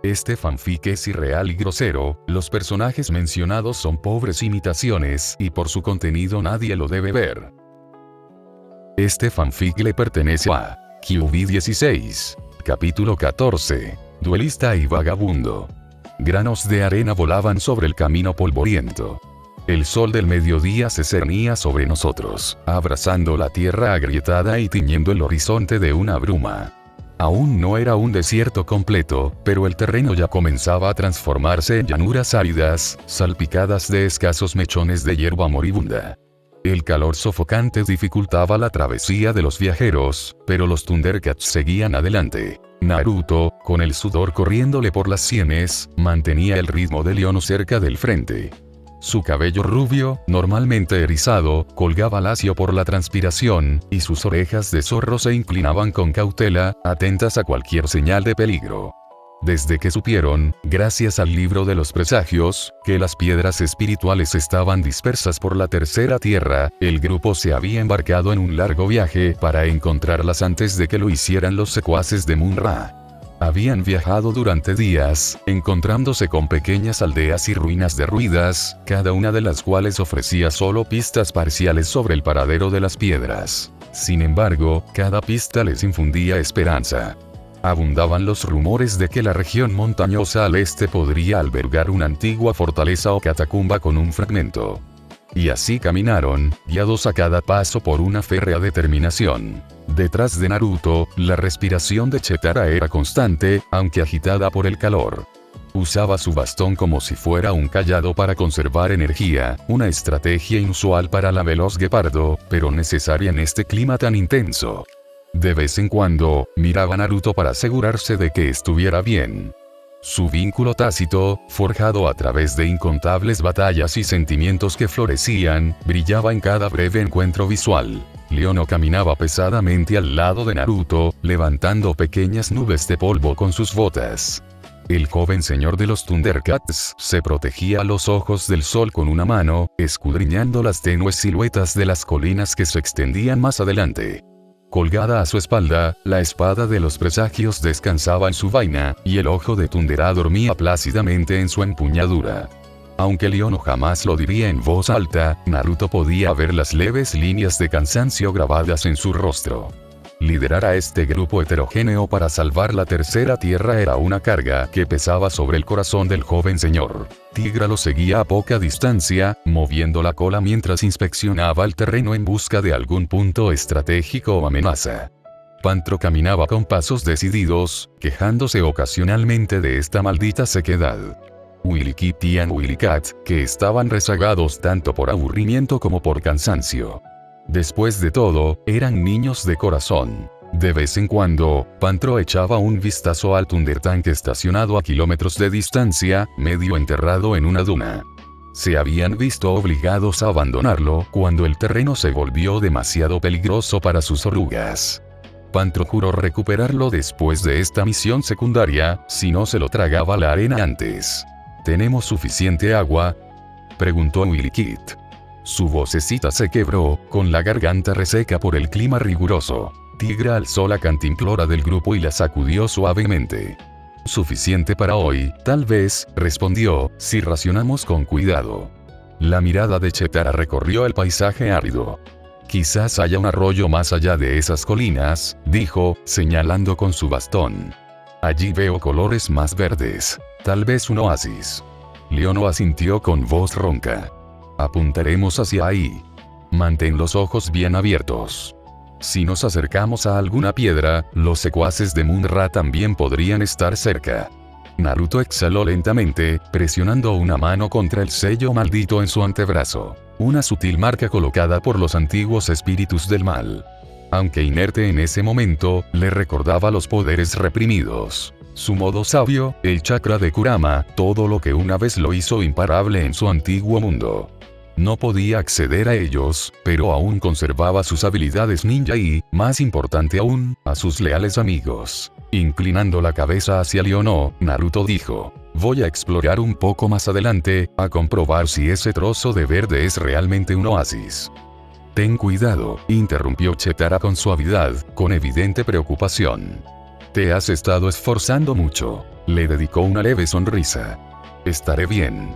Este fanfic es irreal y grosero, los personajes mencionados son pobres imitaciones y por su contenido nadie lo debe ver. Este fanfic le pertenece a QB16. Capítulo 14. Duelista y vagabundo. Granos de arena volaban sobre el camino polvoriento. El sol del mediodía se cernía sobre nosotros, abrazando la tierra agrietada y tiñendo el horizonte de una bruma. Aún no era un desierto completo, pero el terreno ya comenzaba a transformarse en llanuras áridas, salpicadas de escasos mechones de hierba moribunda. El calor sofocante dificultaba la travesía de los viajeros, pero los Thundercats seguían adelante. Naruto, con el sudor corriéndole por las sienes, mantenía el ritmo de Leono cerca del frente. Su cabello rubio, normalmente erizado, colgaba lacio por la transpiración, y sus orejas de zorro se inclinaban con cautela, atentas a cualquier señal de peligro. Desde que supieron, gracias al libro de los presagios, que las piedras espirituales estaban dispersas por la tercera tierra, el grupo se había embarcado en un largo viaje para encontrarlas antes de que lo hicieran los secuaces de Munra. Habían viajado durante días, encontrándose con pequeñas aldeas y ruinas derruidas, cada una de las cuales ofrecía solo pistas parciales sobre el paradero de las piedras. Sin embargo, cada pista les infundía esperanza. Abundaban los rumores de que la región montañosa al este podría albergar una antigua fortaleza o catacumba con un fragmento. Y así caminaron, guiados a cada paso por una férrea determinación. Detrás de Naruto, la respiración de Chitara era constante, aunque agitada por el calor. Usaba su bastón como si fuera un cayado para conservar energía, una estrategia inusual para la veloz guepardo, pero necesaria en este clima tan intenso. De vez en cuando, miraba a Naruto para asegurarse de que estuviera bien. Su vínculo tácito, forjado a través de incontables batallas y sentimientos que florecían, brillaba en cada breve encuentro visual. Leono caminaba pesadamente al lado de Naruto, levantando pequeñas nubes de polvo con sus botas. El joven señor de los Thundercats se protegía los ojos del sol con una mano, escudriñando las tenues siluetas de las colinas que se extendían más adelante. Colgada a su espalda, la espada de los presagios descansaba en su vaina, y el ojo de Thundera dormía plácidamente en su empuñadura. Aunque Leono jamás lo diría en voz alta, Naruto podía ver las leves líneas de cansancio grabadas en su rostro. Liderar a este grupo heterogéneo para salvar la tercera tierra era una carga que pesaba sobre el corazón del joven señor. Tigra lo seguía a poca distancia, moviendo la cola mientras inspeccionaba el terreno en busca de algún punto estratégico o amenaza. Pantro caminaba con pasos decididos, quejándose ocasionalmente de esta maldita sequedad. Willy Kitty y Willy Cat, que estaban rezagados tanto por aburrimiento como por cansancio. Después de todo, eran niños de corazón. De vez en cuando, Pantro echaba un vistazo al Thundertank estacionado a kilómetros de distancia, medio enterrado en una duna. Se habían visto obligados a abandonarlo cuando el terreno se volvió demasiado peligroso para sus orugas. Pantro juró recuperarlo después de esta misión secundaria, si no se lo tragaba la arena antes. ¿Tenemos suficiente agua?, preguntó Willy Kid. Su vocecita se quebró, con la garganta reseca por el clima riguroso. Tigra alzó la cantimplora del grupo y la sacudió suavemente. Suficiente para hoy, tal vez, respondió, si racionamos con cuidado. La mirada de Chitara recorrió el paisaje árido. Quizás haya un arroyo más allá de esas colinas, dijo, señalando con su bastón. Allí veo colores más verdes. Tal vez un oasis. Leono asintió con voz ronca. Apuntaremos hacia ahí. Mantén los ojos bien abiertos. Si nos acercamos a alguna piedra, los secuaces de Munra también podrían estar cerca. Naruto exhaló lentamente, presionando una mano contra el sello maldito en su antebrazo. Una sutil marca colocada por los antiguos espíritus del mal. Aunque inerte en ese momento, le recordaba los poderes reprimidos. Su modo sabio, el chakra de Kurama, todo lo que una vez lo hizo imparable en su antiguo mundo. No podía acceder a ellos, pero aún conservaba sus habilidades ninja y, más importante aún, a sus leales amigos. Inclinando la cabeza hacia Leono, Naruto dijo, voy a explorar un poco más adelante, a comprobar si ese trozo de verde es realmente un oasis. Ten cuidado, interrumpió Chitara con suavidad, con evidente preocupación. Te has estado esforzando mucho. Le dedicó una leve sonrisa. Estaré bien.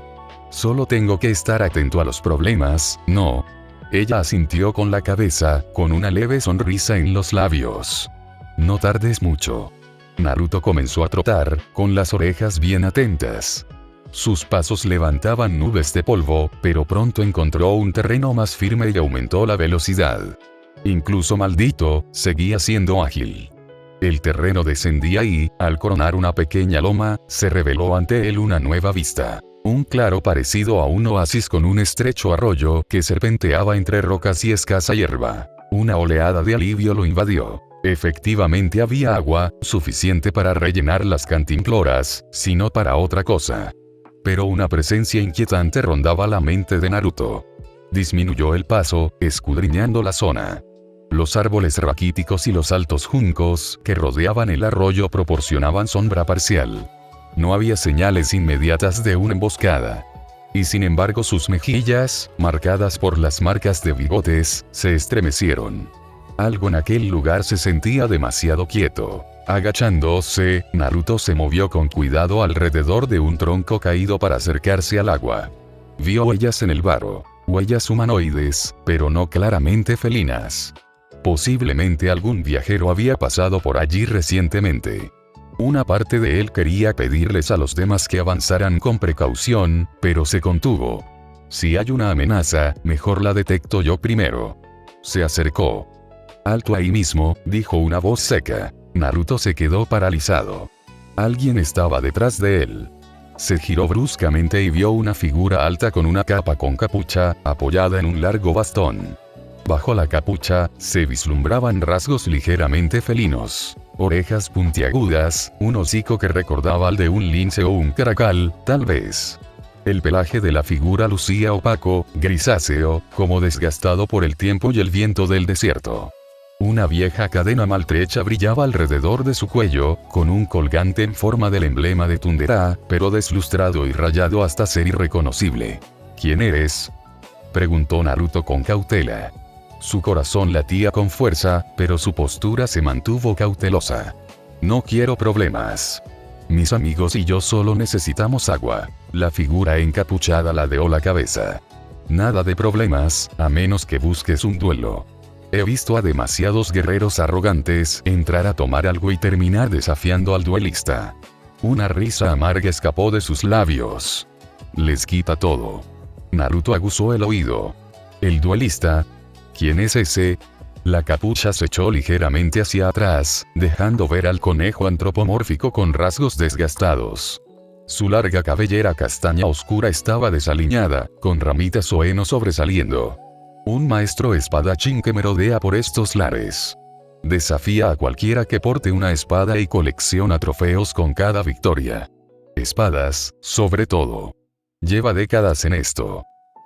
Solo tengo que estar atento a los problemas, ¿no? Ella asintió con la cabeza, con una leve sonrisa en los labios. No tardes mucho. Naruto comenzó a trotar, con las orejas bien atentas. Sus pasos levantaban nubes de polvo, pero pronto encontró un terreno más firme y aumentó la velocidad. Incluso Maldito, seguía siendo ágil. El terreno descendía y, al coronar una pequeña loma, se reveló ante él una nueva vista. Un claro parecido a un oasis con un estrecho arroyo que serpenteaba entre rocas y escasa hierba. Una oleada de alivio lo invadió. Efectivamente había agua, suficiente para rellenar las cantimploras, si no para otra cosa. Pero una presencia inquietante rondaba la mente de Naruto. Disminuyó el paso, escudriñando la zona. Los árboles raquíticos y los altos juncos que rodeaban el arroyo proporcionaban sombra parcial. No había señales inmediatas de una emboscada. Y sin embargo sus mejillas, marcadas por las marcas de bigotes, se estremecieron. Algo en aquel lugar se sentía demasiado quieto. Agachándose, Naruto se movió con cuidado alrededor de un tronco caído para acercarse al agua. Vio huellas en el barro, huellas humanoides, pero no claramente felinas. Posiblemente algún viajero había pasado por allí recientemente. Una parte de él quería pedirles a los demás que avanzaran con precaución, pero se contuvo. Si hay una amenaza, mejor la detecto yo primero. Se acercó. Alto ahí mismo, dijo una voz seca. Naruto se quedó paralizado. Alguien estaba detrás de él. Se giró bruscamente y vio una figura alta con una capa con capucha, apoyada en un largo bastón. Bajo la capucha, se vislumbraban rasgos ligeramente felinos. Orejas puntiagudas, un hocico que recordaba al de un lince o un caracal, tal vez. El pelaje de la figura lucía opaco, grisáceo, como desgastado por el tiempo y el viento del desierto. Una vieja cadena maltrecha brillaba alrededor de su cuello, con un colgante en forma del emblema de Tundera, pero deslustrado y rayado hasta ser irreconocible. ¿Quién eres?, preguntó Naruto con cautela. Su corazón latía con fuerza, pero su postura se mantuvo cautelosa. No quiero problemas. Mis amigos y yo solo necesitamos agua. La figura encapuchada ladeó la cabeza. Nada de problemas, a menos que busques un duelo. He visto a demasiados guerreros arrogantes entrar a tomar algo y terminar desafiando al duelista. Una risa amarga escapó de sus labios. Les quita todo. Naruto aguzó el oído. ¿El duelista? ¿Quién es ese? La capucha se echó ligeramente hacia atrás, dejando ver al conejo antropomórfico con rasgos desgastados. Su larga cabellera castaña oscura estaba desaliñada, con ramitas o heno sobresaliendo. Un maestro espadachín que merodea por estos lares. Desafía a cualquiera que porte una espada y colecciona trofeos con cada victoria. Espadas, sobre todo. Lleva décadas en esto.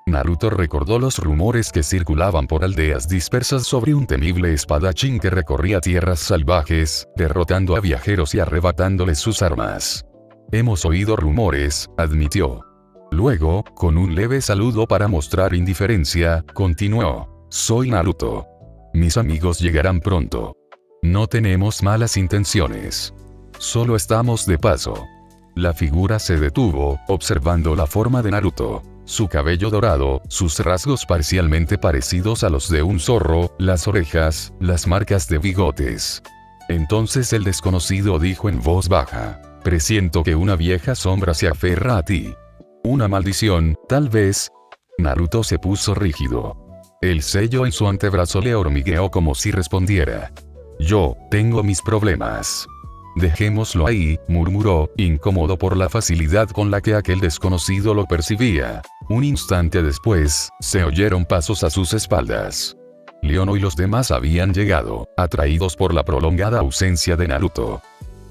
Naruto recordó los rumores que circulaban por aldeas dispersas sobre un temible espadachín que recorría tierras salvajes, derrotando a viajeros y arrebatándoles sus armas. Hemos oído rumores, admitió. Luego, con un leve saludo para mostrar indiferencia, continuó. Soy Naruto. Mis amigos llegarán pronto. No tenemos malas intenciones. Solo estamos de paso. La figura se detuvo, observando la forma de Naruto. Su cabello dorado, sus rasgos parcialmente parecidos a los de un zorro, las orejas, las marcas de bigotes. Entonces el desconocido dijo en voz baja. Presiento que una vieja sombra se aferra a ti. Una maldición, tal vez. Naruto se puso rígido. El sello en su antebrazo le hormigueó como si respondiera. Yo, tengo mis problemas. Dejémoslo ahí, murmuró, incómodo por la facilidad con la que aquel desconocido lo percibía. Un instante después, se oyeron pasos a sus espaldas. Leono y los demás habían llegado, atraídos por la prolongada ausencia de Naruto.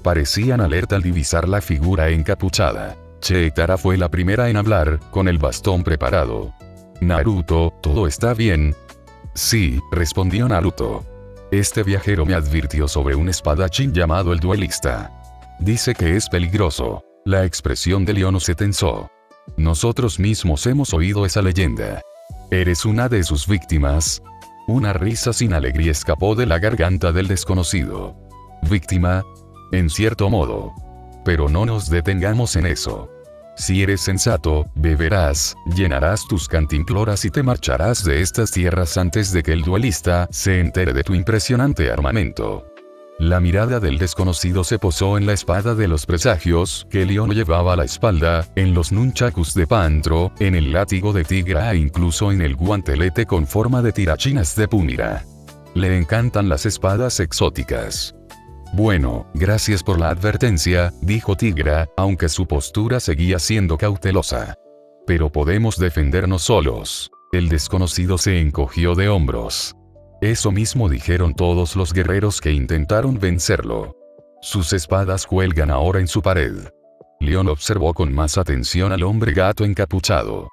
Parecían alerta al divisar la figura encapuchada. Cheetara fue la primera en hablar, con el bastón preparado. Naruto, ¿todo está bien? Sí, respondió Naruto. Este viajero me advirtió sobre un espadachín llamado el duelista. Dice que es peligroso. La expresión de Leono se tensó. Nosotros mismos hemos oído esa leyenda. ¿Eres una de sus víctimas? Una risa sin alegría escapó de la garganta del desconocido. ¿Víctima? En cierto modo. Pero no nos detengamos en eso. Si eres sensato, beberás, llenarás tus cantimploras y te marcharás de estas tierras antes de que el duelista se entere de tu impresionante armamento. La mirada del desconocido se posó en la espada de los presagios que León llevaba a la espalda, en los nunchakus de Pantro, en el látigo de Tigra e incluso en el guantelete con forma de tirachinas de Púmira. Le encantan las espadas exóticas. Bueno, gracias por la advertencia, dijo Tigra, aunque su postura seguía siendo cautelosa. Pero podemos defendernos solos. El desconocido se encogió de hombros. Eso mismo dijeron todos los guerreros que intentaron vencerlo. Sus espadas cuelgan ahora en su pared. León observó con más atención al hombre gato encapuchado.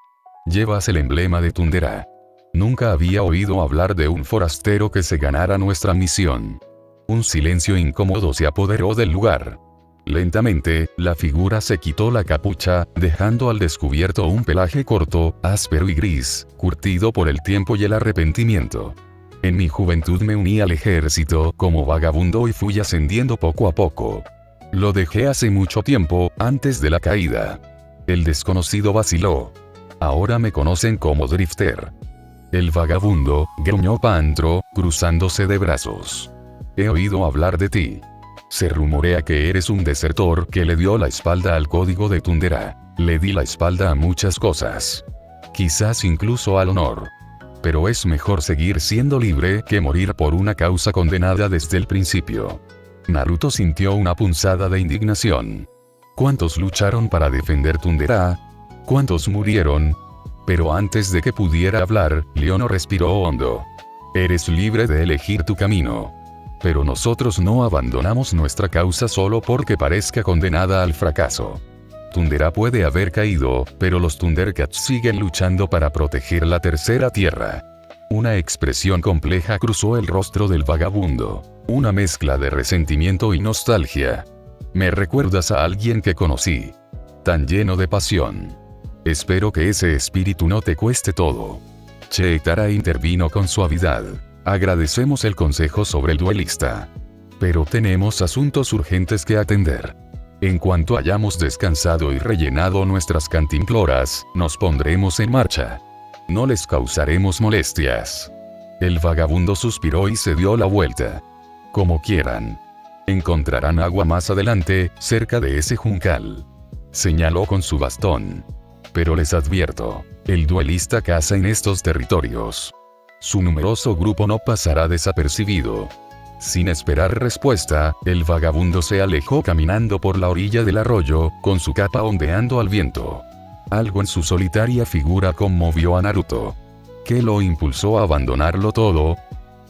Llevas el emblema de Tundera. Nunca había oído hablar de un forastero que se ganara nuestra misión. Un silencio incómodo se apoderó del lugar. Lentamente, la figura se quitó la capucha, dejando al descubierto un pelaje corto, áspero y gris, curtido por el tiempo y el arrepentimiento. En mi juventud me uní al ejército como vagabundo y fui ascendiendo poco a poco. Lo dejé hace mucho tiempo, antes de la caída. El desconocido vaciló. Ahora me conocen como Drifter. El vagabundo, gruñó Pantro, cruzándose de brazos. He oído hablar de ti. Se rumorea que eres un desertor que le dio la espalda al código de Tundera. Le di la espalda a muchas cosas. Quizás incluso al honor. Pero es mejor seguir siendo libre que morir por una causa condenada desde el principio. Naruto sintió una punzada de indignación. ¿Cuántos lucharon para defender Tundera? ¿Cuántos murieron? Pero antes de que pudiera hablar, León respiró hondo. Eres libre de elegir tu camino. Pero nosotros no abandonamos nuestra causa solo porque parezca condenada al fracaso. Tundera puede haber caído, pero los Thundercats siguen luchando para proteger la tercera tierra. Una expresión compleja cruzó el rostro del vagabundo. Una mezcla de resentimiento y nostalgia. Me recuerdas a alguien que conocí. Tan lleno de pasión. Espero que ese espíritu no te cueste todo. Cheetara intervino con suavidad. Agradecemos el consejo sobre el duelista. Pero tenemos asuntos urgentes que atender. En cuanto hayamos descansado y rellenado nuestras cantimploras, nos pondremos en marcha. No les causaremos molestias. El vagabundo suspiró y se dio la vuelta. Como quieran. Encontrarán agua más adelante, cerca de ese juncal. Señaló con su bastón. Pero les advierto, el duelista caza en estos territorios. Su numeroso grupo no pasará desapercibido. Sin esperar respuesta, el vagabundo se alejó caminando por la orilla del arroyo, con su capa ondeando al viento. Algo en su solitaria figura conmovió a Naruto. ¿Qué lo impulsó a abandonarlo todo?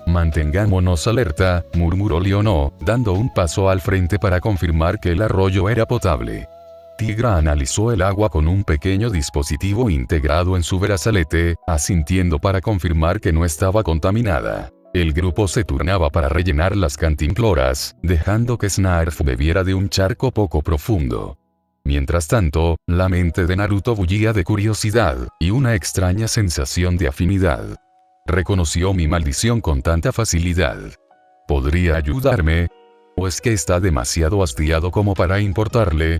Mantengámonos alerta, murmuró León, dando un paso al frente para confirmar que el arroyo era potable. Tigra analizó el agua con un pequeño dispositivo integrado en su brazalete, asintiendo para confirmar que no estaba contaminada. El grupo se turnaba para rellenar las cantimploras, dejando que Snarf bebiera de un charco poco profundo. Mientras tanto, la mente de Naruto bullía de curiosidad, y una extraña sensación de afinidad. Reconoció mi maldición con tanta facilidad. ¿Podría ayudarme? ¿O es que está demasiado hastiado como para importarle?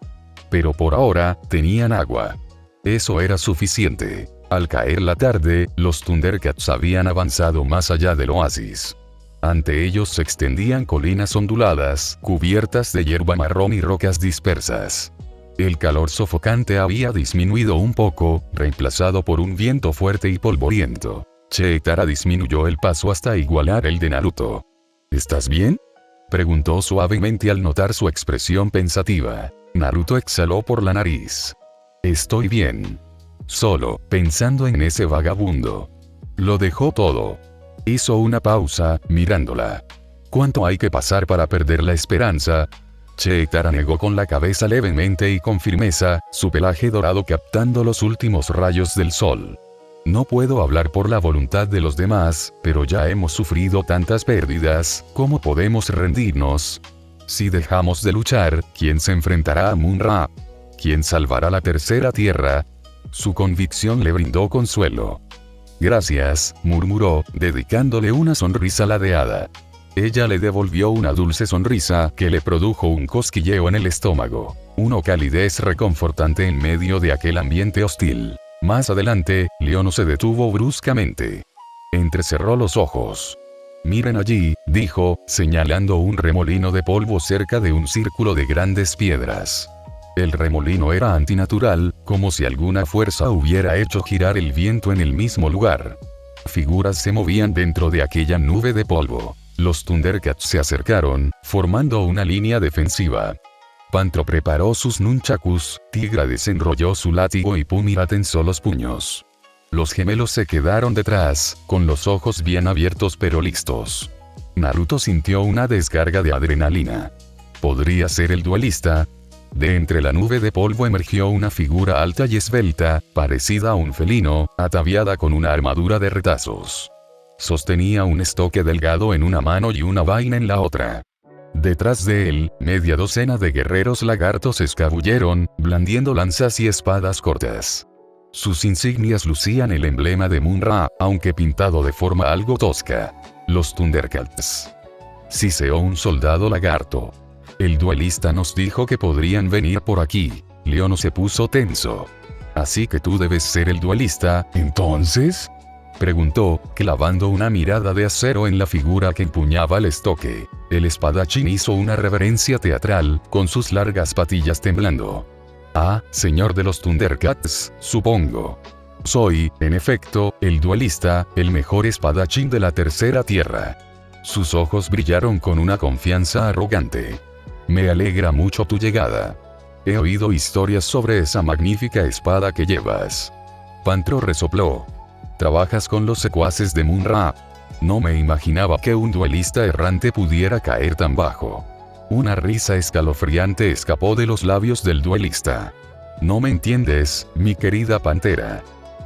Pero por ahora, tenían agua. Eso era suficiente. Al caer la tarde, los Thundercats habían avanzado más allá del oasis. Ante ellos se extendían colinas onduladas, cubiertas de hierba marrón y rocas dispersas. El calor sofocante había disminuido un poco, reemplazado por un viento fuerte y polvoriento. Cheetara disminuyó el paso hasta igualar el de Naruto. ¿Estás bien?, preguntó suavemente al notar su expresión pensativa. Naruto exhaló por la nariz. Estoy bien. Solo, pensando en ese vagabundo. Lo dejó todo. Hizo una pausa, mirándola. ¿Cuánto hay que pasar para perder la esperanza? Cheetara negó con la cabeza levemente y con firmeza, su pelaje dorado captando los últimos rayos del sol. No puedo hablar por la voluntad de los demás, pero ya hemos sufrido tantas pérdidas, ¿cómo podemos rendirnos? Si dejamos de luchar, ¿quién se enfrentará a Munra? ¿Quién salvará la tercera tierra? Su convicción le brindó consuelo. Gracias, murmuró, dedicándole una sonrisa ladeada. Ella le devolvió una dulce sonrisa que le produjo un cosquilleo en el estómago. Una calidez reconfortante en medio de aquel ambiente hostil. Más adelante, Leono se detuvo bruscamente. Entrecerró los ojos. «Miren allí», dijo, señalando un remolino de polvo cerca de un círculo de grandes piedras. El remolino era antinatural, como si alguna fuerza hubiera hecho girar el viento en el mismo lugar. Figuras se movían dentro de aquella nube de polvo. Los Thundercats se acercaron, formando una línea defensiva. Pantro preparó sus nunchakus, Tigra desenrolló su látigo y Pumira tensó los puños. Los gemelos se quedaron detrás, con los ojos bien abiertos pero listos. Naruto sintió una descarga de adrenalina. ¿Podría ser el duelista? De entre la nube de polvo emergió una figura alta y esbelta, parecida a un felino, ataviada con una armadura de retazos. Sostenía un estoque delgado en una mano y una vaina en la otra. Detrás de él, media docena de guerreros lagartos se escabulleron, blandiendo lanzas y espadas cortas. Sus insignias lucían el emblema de Mun-Ra, aunque pintado de forma algo tosca. Los Thundercats. Siseó un soldado lagarto. El duelista nos dijo que podrían venir por aquí. Leono se puso tenso. ¿Así que tú debes ser el duelista, entonces?, preguntó, clavando una mirada de acero en la figura que empuñaba el estoque. El espadachín hizo una reverencia teatral, con sus largas patillas temblando. «Ah, señor de los Thundercats, supongo. Soy, en efecto, el duelista, el mejor espadachín de la tercera tierra». Sus ojos brillaron con una confianza arrogante. «Me alegra mucho tu llegada. He oído historias sobre esa magnífica espada que llevas». Pantro resopló. «¿Trabajas con los secuaces de Mun-Ra? No me imaginaba que un duelista errante pudiera caer tan bajo». Una risa escalofriante escapó de los labios del duelista. «No me entiendes, mi querida pantera.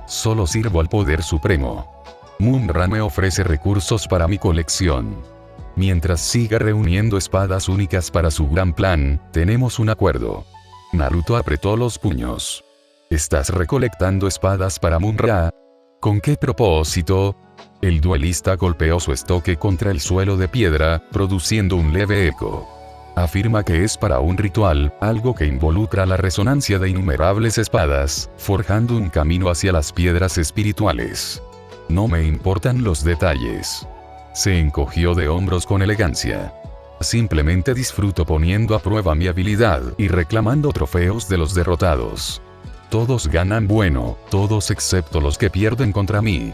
Solo sirvo al poder supremo. Mun-Ra me ofrece recursos para mi colección. Mientras siga reuniendo espadas únicas para su gran plan, tenemos un acuerdo». Naruto apretó los puños. «¿Estás recolectando espadas para Mun-Ra? ¿Con qué propósito?». El duelista golpeó su estoque contra el suelo de piedra, produciendo un leve eco. Afirma que es para un ritual, algo que involucra la resonancia de innumerables espadas, forjando un camino hacia las piedras espirituales. No me importan los detalles. Se encogió de hombros con elegancia. Simplemente disfruto poniendo a prueba mi habilidad y reclamando trofeos de los derrotados. Todos ganan bueno, todos excepto los que pierden contra mí.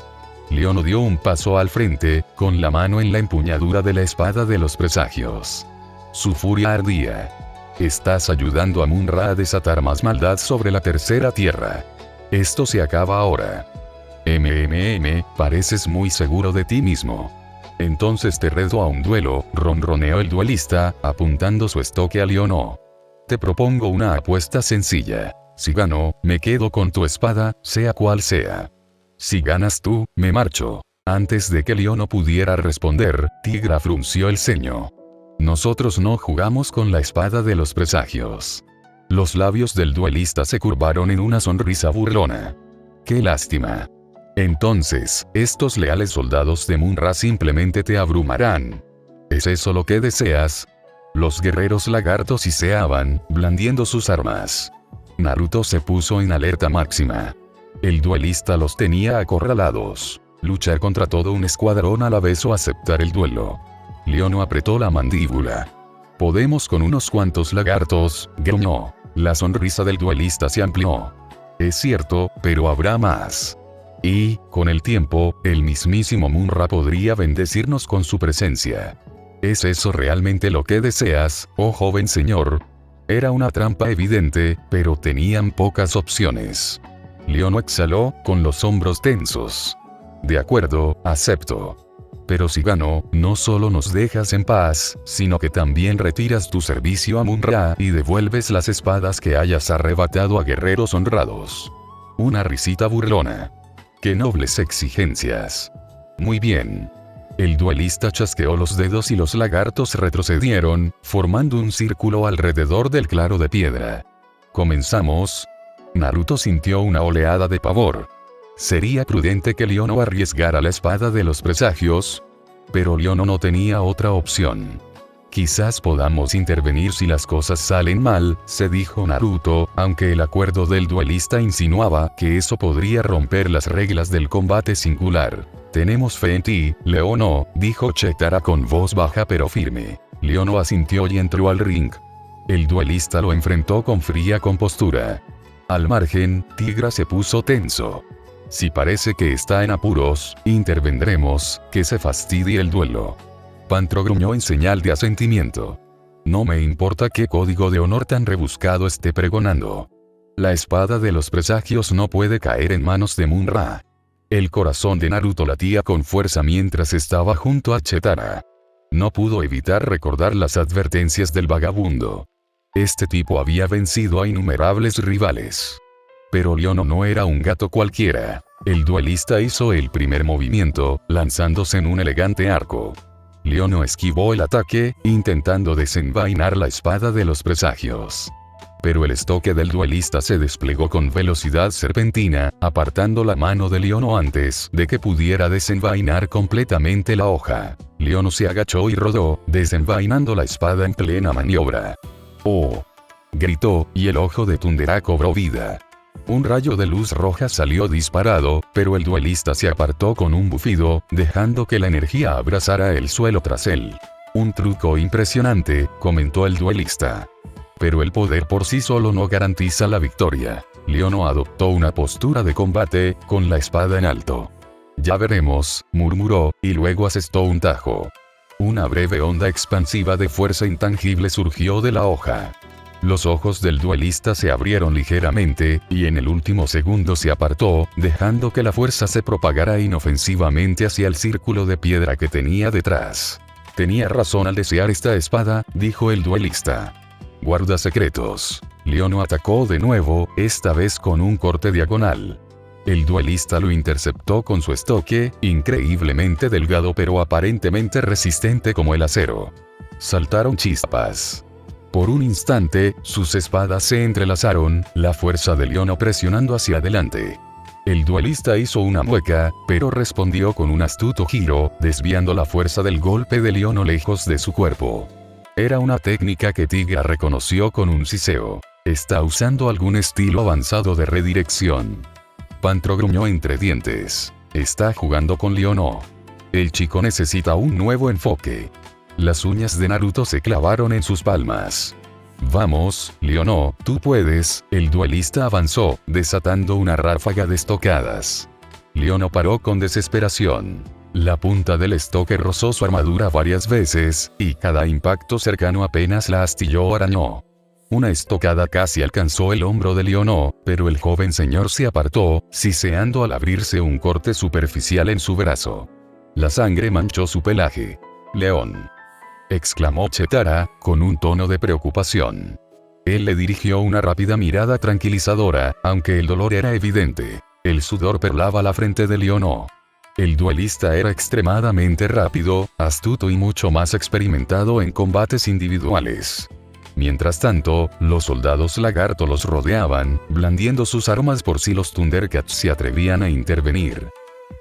Leono dio un paso al frente, con la mano en la empuñadura de la espada de los presagios. Su furia ardía. «Estás ayudando a Mun-Ra a desatar más maldad sobre la tercera tierra. Esto se acaba ahora. Pareces muy seguro de ti mismo. Entonces te reto a un duelo», ronroneó el duelista, apuntando su estoque a Leono. «Te propongo una apuesta sencilla. Si gano, me quedo con tu espada, sea cual sea. Si ganas tú, me marcho». Antes de que Leono pudiera responder, Tigra frunció el ceño. «Nosotros no jugamos con la espada de los presagios». Los labios del duelista se curvaron en una sonrisa burlona. «Qué lástima. Entonces, estos leales soldados de Mun-Ra simplemente te abrumarán. ¿Es eso lo que deseas?». Los guerreros lagartos siseaban, blandiendo sus armas. Naruto se puso en alerta máxima. El duelista los tenía acorralados. Luchar contra todo un escuadrón a la vez o aceptar el duelo. Leono apretó la mandíbula. «Podemos con unos cuantos lagartos», gruñó. La sonrisa del duelista se amplió. «Es cierto, pero habrá más. Y, con el tiempo, el mismísimo Mun-Ra podría bendecirnos con su presencia. ¿Es eso realmente lo que deseas, oh joven señor?». Era una trampa evidente, pero tenían pocas opciones. Leono exhaló, con los hombros tensos. «De acuerdo, acepto. Pero si gano, no solo nos dejas en paz, sino que también retiras tu servicio a Mun-Ra y devuelves las espadas que hayas arrebatado a guerreros honrados». Una risita burlona. «Qué nobles exigencias. Muy bien». El duelista chasqueó los dedos y los lagartos retrocedieron, formando un círculo alrededor del claro de piedra. «¿Comenzamos?». Naruto sintió una oleada de pavor. ¿Sería prudente que Leono arriesgara la espada de los presagios? Pero Leono no tenía otra opción. Quizás podamos intervenir si las cosas salen mal, se dijo Naruto, aunque el acuerdo del duelista insinuaba que eso podría romper las reglas del combate singular. Tenemos fe en ti, Leono, dijo Chitara con voz baja pero firme. Leono asintió y entró al ring. El duelista lo enfrentó con fría compostura. Al margen, Tigra se puso tenso. Si parece que está en apuros, intervendremos, que se fastidie el duelo. Pantro gruñó en señal de asentimiento. No me importa qué código de honor tan rebuscado esté pregonando. La espada de los presagios no puede caer en manos de Munra. El corazón de Naruto latía con fuerza mientras estaba junto a Chitara. No pudo evitar recordar las advertencias del vagabundo. Este tipo había vencido a innumerables rivales. Pero Leono no era un gato cualquiera. El duelista hizo el primer movimiento, lanzándose en un elegante arco. Leono esquivó el ataque, intentando desenvainar la espada de los presagios. Pero el estoque del duelista se desplegó con velocidad serpentina, apartando la mano de Leono antes de que pudiera desenvainar completamente la hoja. Leono se agachó y rodó, desenvainando la espada en plena maniobra. ¡Oh!, gritó, y el ojo de Tundera cobró vida. Un rayo de luz roja salió disparado, pero el duelista se apartó con un bufido, dejando que la energía abrazara el suelo tras él. Un truco impresionante, comentó el duelista. Pero el poder por sí solo no garantiza la victoria. Leono adoptó una postura de combate, con la espada en alto. Ya veremos, murmuró, y luego asestó un tajo. Una breve onda expansiva de fuerza intangible surgió de la hoja. Los ojos del duelista se abrieron ligeramente, y en el último segundo se apartó, dejando que la fuerza se propagara inofensivamente hacia el círculo de piedra que tenía detrás. Tenía razón al desear esta espada, dijo el duelista. Guarda secretos. Leono atacó de nuevo, esta vez con un corte diagonal. El duelista lo interceptó con su estoque, increíblemente delgado pero aparentemente resistente como el acero. Saltaron chispas. Por un instante, sus espadas se entrelazaron, la fuerza de Leono presionando hacia adelante. El duelista hizo una mueca, pero respondió con un astuto giro, desviando la fuerza del golpe de Leono lejos de su cuerpo. Era una técnica que Tigra reconoció con un siseo. Está usando algún estilo avanzado de redirección. Pantro gruñó entre dientes. Está jugando con Leono. El chico necesita un nuevo enfoque. Las uñas de Naruto se clavaron en sus palmas. Vamos, Leono, tú puedes, el duelista avanzó, desatando una ráfaga de estocadas. Leono paró con desesperación. La punta del estoque rozó su armadura varias veces, y cada impacto cercano apenas la astilló o arañó. Una estocada casi alcanzó el hombro de Leono, pero el joven señor se apartó, siseando al abrirse un corte superficial en su brazo. La sangre manchó su pelaje. León, exclamó Chitara, con un tono de preocupación. Él le dirigió una rápida mirada tranquilizadora, aunque el dolor era evidente. El sudor perlaba la frente de Leono. El duelista era extremadamente rápido, astuto y mucho más experimentado en combates individuales. Mientras tanto, los soldados lagarto los rodeaban, blandiendo sus armas por si los Thundercats se atrevían a intervenir.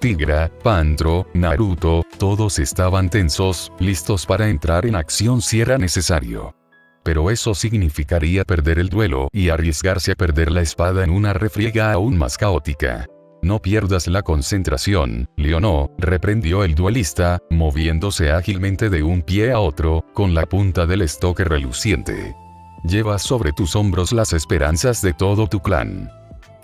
Tigra, Pantro, Naruto, todos estaban tensos, listos para entrar en acción si era necesario. Pero eso significaría perder el duelo y arriesgarse a perder la espada en una refriega aún más caótica. No pierdas la concentración, Leono, reprendió el duelista, moviéndose ágilmente de un pie a otro, con la punta del estoque reluciente. Llevas sobre tus hombros las esperanzas de todo tu clan.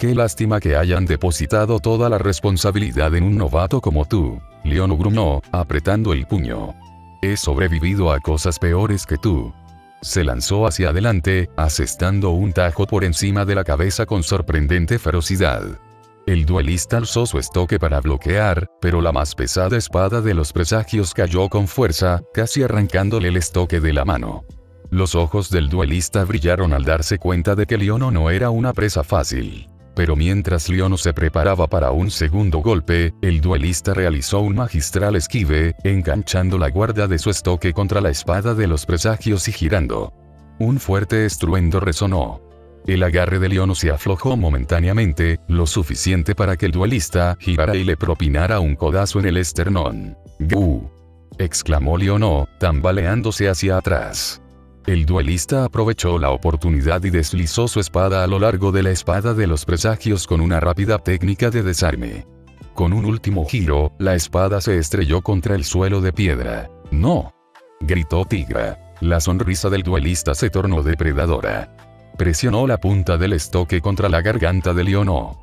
Qué lástima que hayan depositado toda la responsabilidad en un novato como tú, Leono gruñó, apretando el puño. He sobrevivido a cosas peores que tú. Se lanzó hacia adelante, asestando un tajo por encima de la cabeza con sorprendente ferocidad. El duelista alzó su estoque para bloquear, pero la más pesada espada de los presagios cayó con fuerza, casi arrancándole el estoque de la mano. Los ojos del duelista brillaron al darse cuenta de que Leono no era una presa fácil. Pero mientras Leono se preparaba para un segundo golpe, el duelista realizó un magistral esquive, enganchando la guarda de su estoque contra la espada de los presagios y girando. Un fuerte estruendo resonó. El agarre de Leono se aflojó momentáneamente, lo suficiente para que el duelista girara y le propinara un codazo en el esternón. ¡Gu! exclamó Leonó, tambaleándose hacia atrás. El duelista aprovechó la oportunidad y deslizó su espada a lo largo de la espada de los presagios con una rápida técnica de desarme. Con un último giro, la espada se estrelló contra el suelo de piedra. ¡No!, gritó Tigra. La sonrisa del duelista se tornó depredadora. Presionó la punta del estoque contra la garganta de Leonó.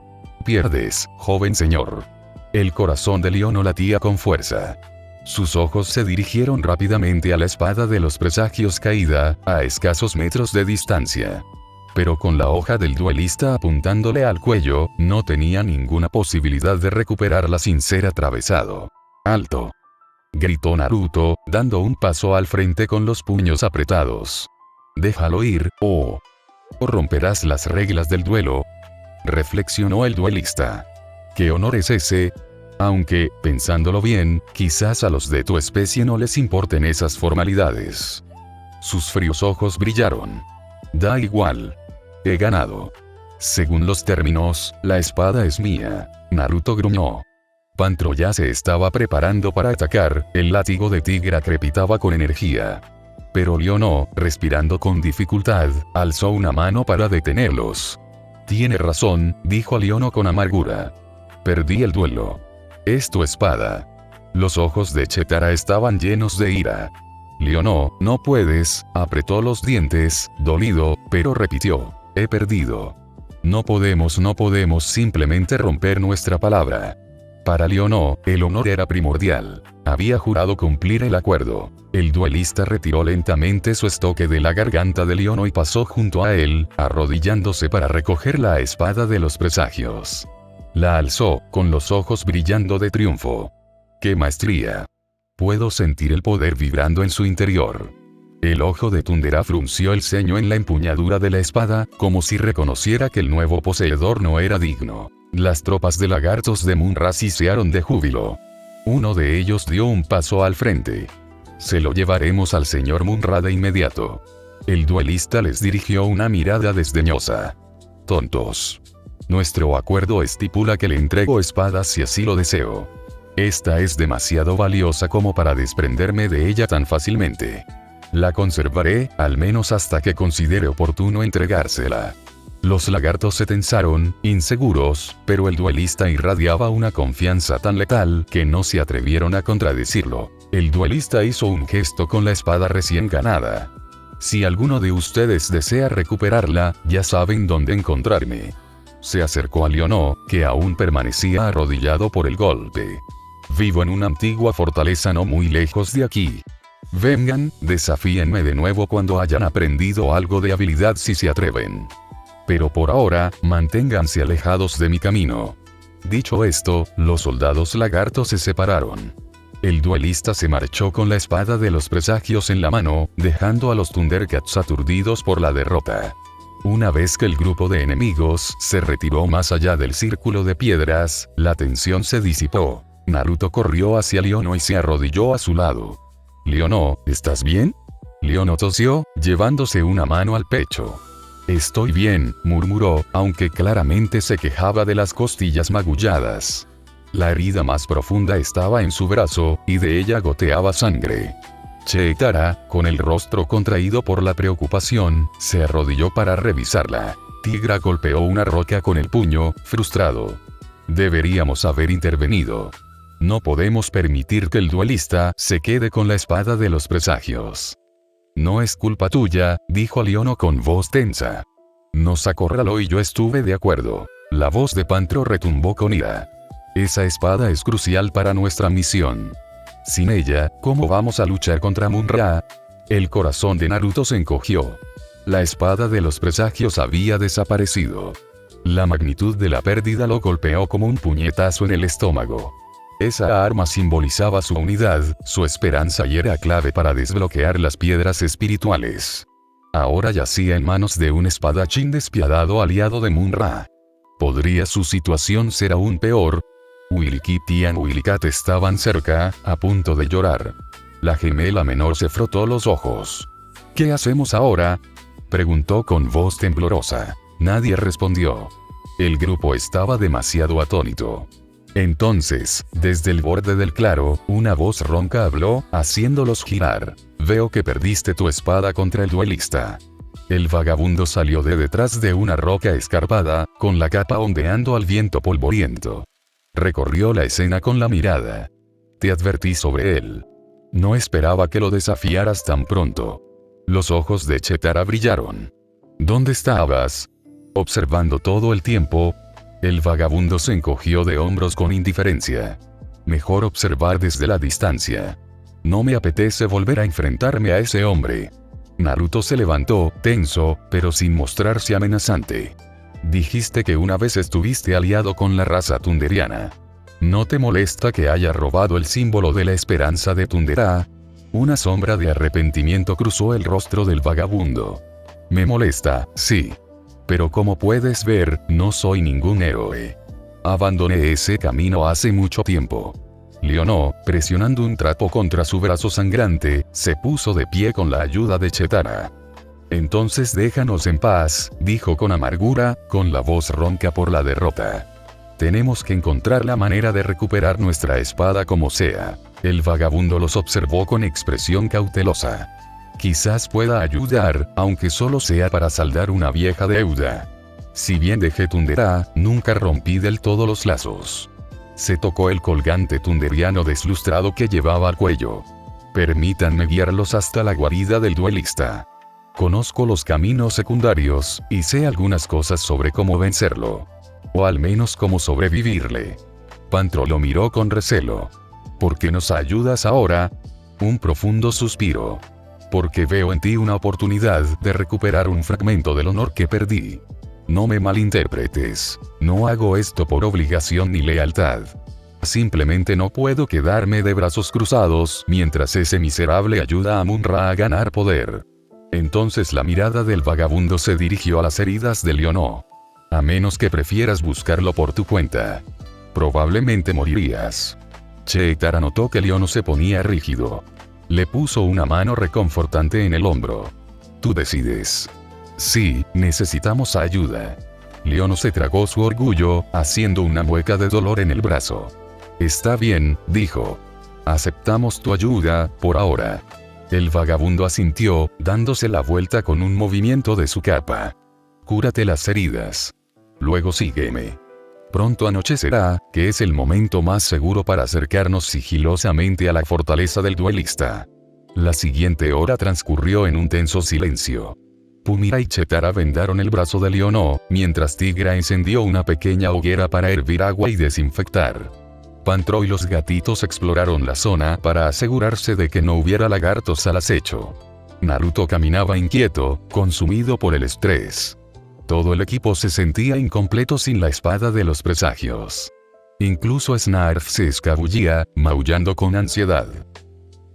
«Pierdes, joven señor». El corazón de Leonó latía con fuerza. Sus ojos se dirigieron rápidamente a la espada de los presagios caída, a escasos metros de distancia. Pero con la hoja del duelista apuntándole al cuello, no tenía ninguna posibilidad de recuperarla sin ser atravesado. «¡Alto!», gritó Naruto, dando un paso al frente con los puños apretados. «Déjalo ir, o romperás las reglas del duelo», reflexionó el duelista. «¿Qué honor es ese? Aunque, pensándolo bien, quizás a los de tu especie no les importen esas formalidades». Sus fríos ojos brillaron. «Da igual. He ganado. Según los términos, la espada es mía». Naruto gruñó. Pantro ya se estaba preparando para atacar, el látigo de Tigra crepitaba con energía. Pero Leonó, respirando con dificultad, alzó una mano para detenerlos. «Tiene razón», dijo Leonó con amargura. «Perdí el duelo. Es tu espada». Los ojos de Chetara estaban llenos de ira. «Leonó, no puedes», apretó los dientes, dolido, pero repitió. «He perdido. No podemos simplemente romper nuestra palabra». Para Leonó, el honor era primordial. Había jurado cumplir el acuerdo. El duelista retiró lentamente su estoque de la garganta de Leonó y pasó junto a él, arrodillándose para recoger la espada de los presagios. La alzó, con los ojos brillando de triunfo. ¡Qué maestría! Puedo sentir el poder vibrando en su interior. El ojo de Tundera frunció el ceño en la empuñadura de la espada, como si reconociera que el nuevo poseedor no era digno. Las tropas de lagartos de Munra sisearon de júbilo. Uno de ellos dio un paso al frente. «Se lo llevaremos al señor Munra de inmediato». El duelista les dirigió una mirada desdeñosa. «Tontos. Nuestro acuerdo estipula que le entrego espadas si así lo deseo. Esta es demasiado valiosa como para desprenderme de ella tan fácilmente. La conservaré, al menos hasta que considere oportuno entregársela». Los lagartos se tensaron, inseguros, pero el duelista irradiaba una confianza tan letal que no se atrevieron a contradecirlo. El duelista hizo un gesto con la espada recién ganada. «Si alguno de ustedes desea recuperarla, ya saben dónde encontrarme». Se acercó a Leonó, que aún permanecía arrodillado por el golpe. «Vivo en una antigua fortaleza no muy lejos de aquí. Vengan, desafíenme de nuevo cuando hayan aprendido algo de habilidad si se atreven. Pero por ahora, manténganse alejados de mi camino». Dicho esto, los soldados lagartos se separaron. El duelista se marchó con la espada de los presagios en la mano, dejando a los Thundercats aturdidos por la derrota. Una vez que el grupo de enemigos se retiró más allá del círculo de piedras, la tensión se disipó. Naruto corrió hacia Leonó y se arrodilló a su lado. «Leonó, ¿estás bien?». Leonó tosió, llevándose una mano al pecho. «Estoy bien», murmuró, aunque claramente se quejaba de las costillas magulladas. La herida más profunda estaba en su brazo, y de ella goteaba sangre. Chetara, con el rostro contraído por la preocupación, se arrodilló para revisarla. Tigra golpeó una roca con el puño, frustrado. «Deberíamos haber intervenido. No podemos permitir que el duelista se quede con la espada de los presagios». «No es culpa tuya», dijo Leonó con voz tensa. «Nos acorraló y yo estuve de acuerdo». La voz de Pantro retumbó con ira. «Esa espada es crucial para nuestra misión. Sin ella, ¿cómo vamos a luchar contra Munra?». El corazón de Naruto se encogió. La espada de los presagios había desaparecido. La magnitud de la pérdida lo golpeó como un puñetazo en el estómago. Esa arma simbolizaba su unidad, su esperanza y era clave para desbloquear las piedras espirituales. Ahora yacía en manos de un espadachín despiadado aliado de Munra. ¿Podría su situación ser aún peor? Willy Kitty y Willy Cat estaban cerca, a punto de llorar. La gemela menor se frotó los ojos. «¿Qué hacemos ahora?», preguntó con voz temblorosa. Nadie respondió. El grupo estaba demasiado atónito. Entonces, desde el borde del claro, una voz ronca habló, haciéndolos girar. Veo que perdiste tu espada contra el duelista. El vagabundo salió de detrás de una roca escarpada, con la capa ondeando al viento polvoriento. Recorrió la escena con la mirada. Te advertí sobre él. No esperaba que lo desafiaras tan pronto. Los ojos de Chetara brillaron. ¿Dónde estabas? Observando todo el tiempo. El vagabundo se encogió de hombros con indiferencia. Mejor observar desde la distancia. No me apetece volver a enfrentarme a ese hombre. Naruto se levantó, tenso, pero sin mostrarse amenazante. Dijiste que una vez estuviste aliado con la raza tunderiana. ¿No te molesta que haya robado el símbolo de la esperanza de Tundera? Una sombra de arrepentimiento cruzó el rostro del vagabundo. Me molesta, sí. Pero como puedes ver, no soy ningún héroe. Abandoné ese camino hace mucho tiempo. Leonó, presionando un trapo contra su brazo sangrante, se puso de pie con la ayuda de Chetara. Entonces déjanos en paz, dijo con amargura, con la voz ronca por la derrota. Tenemos que encontrar la manera de recuperar nuestra espada como sea. El vagabundo los observó con expresión cautelosa. Quizás pueda ayudar, aunque solo sea para saldar una vieja deuda. Si bien dejé Tundera, nunca rompí del todo los lazos. Se tocó el colgante tunderiano deslustrado que llevaba al cuello. Permítanme guiarlos hasta la guarida del duelista. Conozco los caminos secundarios, y sé algunas cosas sobre cómo vencerlo. O al menos cómo sobrevivirle. Pantro lo miró con recelo. ¿Por qué nos ayudas ahora? Un profundo suspiro. Porque veo en ti una oportunidad de recuperar un fragmento del honor que perdí. No me malinterpretes. No hago esto por obligación ni lealtad. Simplemente no puedo quedarme de brazos cruzados mientras ese miserable ayuda a Munra a ganar poder. Entonces la mirada del vagabundo se dirigió a las heridas de Leonó. A menos que prefieras buscarlo por tu cuenta. Probablemente morirías. Chetara notó que Leonó se ponía rígido. Le puso una mano reconfortante en el hombro. Tú decides. Sí, necesitamos ayuda. Leonó se tragó su orgullo, haciendo una mueca de dolor en el brazo. Está bien, dijo. Aceptamos tu ayuda, por ahora. El vagabundo asintió, dándose la vuelta con un movimiento de su capa. Cúrate las heridas. Luego sígueme. Pronto anochecerá, que es el momento más seguro para acercarnos sigilosamente a la fortaleza del duelista. La siguiente hora transcurrió en un tenso silencio. Pumira y Chetara vendaron el brazo de Leonó, mientras Tigra encendió una pequeña hoguera para hervir agua y desinfectar. Pantro y los gatitos exploraron la zona para asegurarse de que no hubiera lagartos al acecho. Naruto caminaba inquieto, consumido por el estrés. Todo el equipo se sentía incompleto sin la espada de los presagios. Incluso Snarf se escabullía, maullando con ansiedad.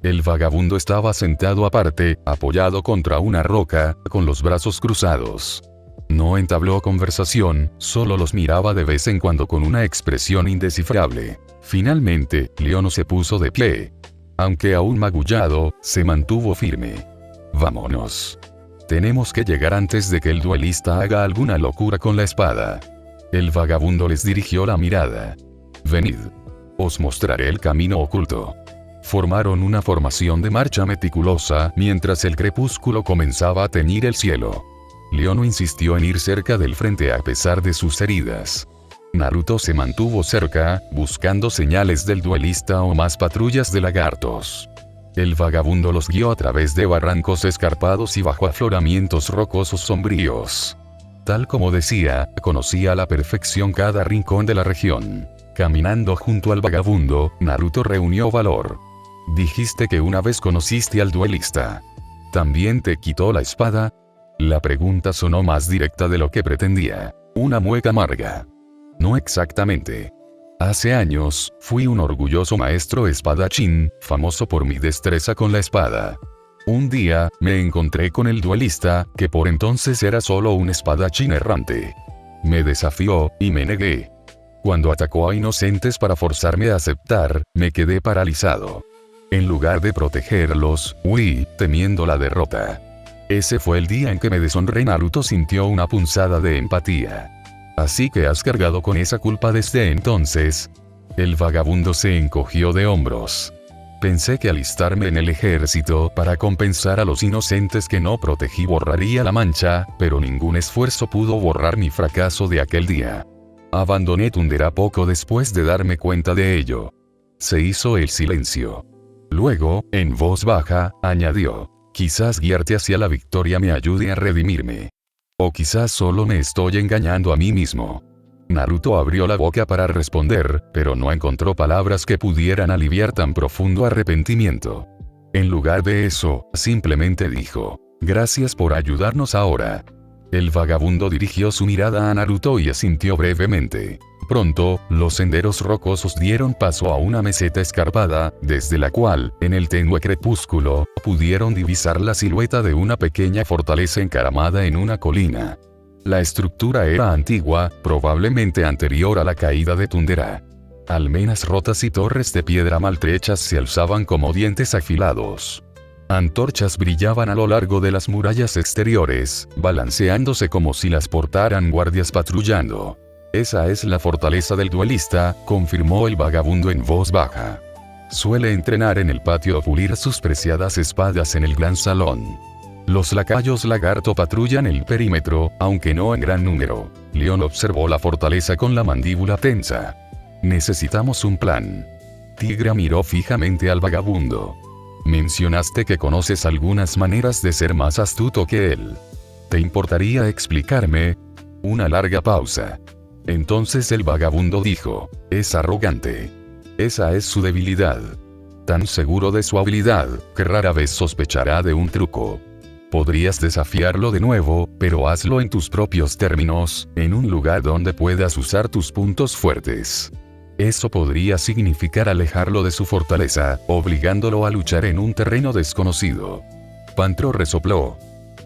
El vagabundo estaba sentado aparte, apoyado contra una roca, con los brazos cruzados. No entabló conversación, solo los miraba de vez en cuando con una expresión indescifrable. Finalmente, Leonó se puso de pie. Aunque aún magullado, se mantuvo firme. Vámonos. Tenemos que llegar antes de que el duelista haga alguna locura con la espada. El vagabundo les dirigió la mirada. Venid. Os mostraré el camino oculto. Formaron una formación de marcha meticulosa mientras el crepúsculo comenzaba a teñir el cielo. Leonó insistió en ir cerca del frente a pesar de sus heridas. Naruto se mantuvo cerca, buscando señales del duelista o más patrullas de lagartos. El vagabundo los guió a través de barrancos escarpados y bajo afloramientos rocosos sombríos. Tal como decía, conocía a la perfección cada rincón de la región. Caminando junto al vagabundo, Naruto reunió valor. Dijiste que una vez conociste al duelista. ¿También te quitó la espada? La pregunta sonó más directa de lo que pretendía. Una mueca amarga. No exactamente. Hace años, fui un orgulloso maestro espadachín, famoso por mi destreza con la espada. Un día, me encontré con el duelista, que por entonces era solo un espadachín errante. Me desafió, y me negué. Cuando atacó a inocentes para forzarme a aceptar, me quedé paralizado. En lugar de protegerlos, huí, temiendo la derrota. Ese fue el día en que me deshonré. Naruto sintió una punzada de empatía. Así que has cargado con esa culpa desde entonces. El vagabundo se encogió de hombros. Pensé que alistarme en el ejército para compensar a los inocentes que no protegí borraría la mancha, pero ningún esfuerzo pudo borrar mi fracaso de aquel día. Abandoné Tundera poco después de darme cuenta de ello. Se hizo el silencio. Luego, en voz baja, añadió: quizás guiarte hacia la victoria me ayude a redimirme. O quizás solo me estoy engañando a mí mismo. Naruto abrió la boca para responder, pero no encontró palabras que pudieran aliviar tan profundo arrepentimiento. En lugar de eso, simplemente dijo: gracias por ayudarnos ahora. El vagabundo dirigió su mirada a Naruto y asintió brevemente. Pronto, los senderos rocosos dieron paso a una meseta escarpada, desde la cual, en el tenue crepúsculo, pudieron divisar la silueta de una pequeña fortaleza encaramada en una colina. La estructura era antigua, probablemente anterior a la caída de Tundera. Almenas rotas y torres de piedra maltrechas se alzaban como dientes afilados. Antorchas brillaban a lo largo de las murallas exteriores, balanceándose como si las portaran guardias patrullando. Esa es la fortaleza del duelista, confirmó el vagabundo en voz baja. Suele entrenar en el patio o pulir sus preciadas espadas en el gran salón. Los lacayos lagarto patrullan el perímetro, aunque no en gran número. León observó la fortaleza con la mandíbula tensa. Necesitamos un plan. Tigra miró fijamente al vagabundo. Mencionaste que conoces algunas maneras de ser más astuto que él. ¿Te importaría explicarme? Una larga pausa. Entonces el vagabundo dijo: es arrogante. Esa es su debilidad. Tan seguro de su habilidad, que rara vez sospechará de un truco. Podrías desafiarlo de nuevo, pero hazlo en tus propios términos, en un lugar donde puedas usar tus puntos fuertes. Eso podría significar alejarlo de su fortaleza, obligándolo a luchar en un terreno desconocido. Pantro resopló.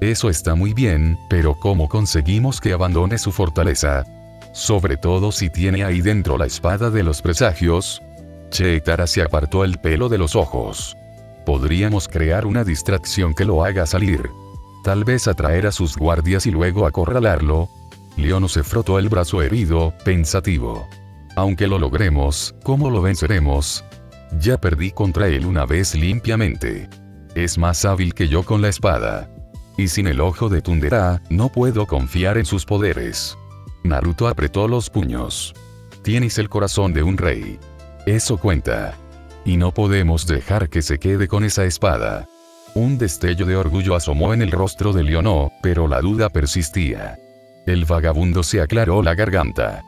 Eso está muy bien, pero ¿cómo conseguimos que abandone su fortaleza? Sobre todo si tiene ahí dentro la espada de los presagios. Cheetara se apartó el pelo de los ojos. Podríamos crear una distracción que lo haga salir. Tal vez atraer a sus guardias y luego acorralarlo. Leono se frotó el brazo herido, pensativo. Aunque lo logremos, ¿cómo lo venceremos? Ya perdí contra él una vez limpiamente. Es más hábil que yo con la espada. Y sin el ojo de Tundera, no puedo confiar en sus poderes. Naruto apretó los puños. Tienes el corazón de un rey. Eso cuenta. Y no podemos dejar que se quede con esa espada. Un destello de orgullo asomó en el rostro de Leono, pero la duda persistía. El vagabundo se aclaró la garganta.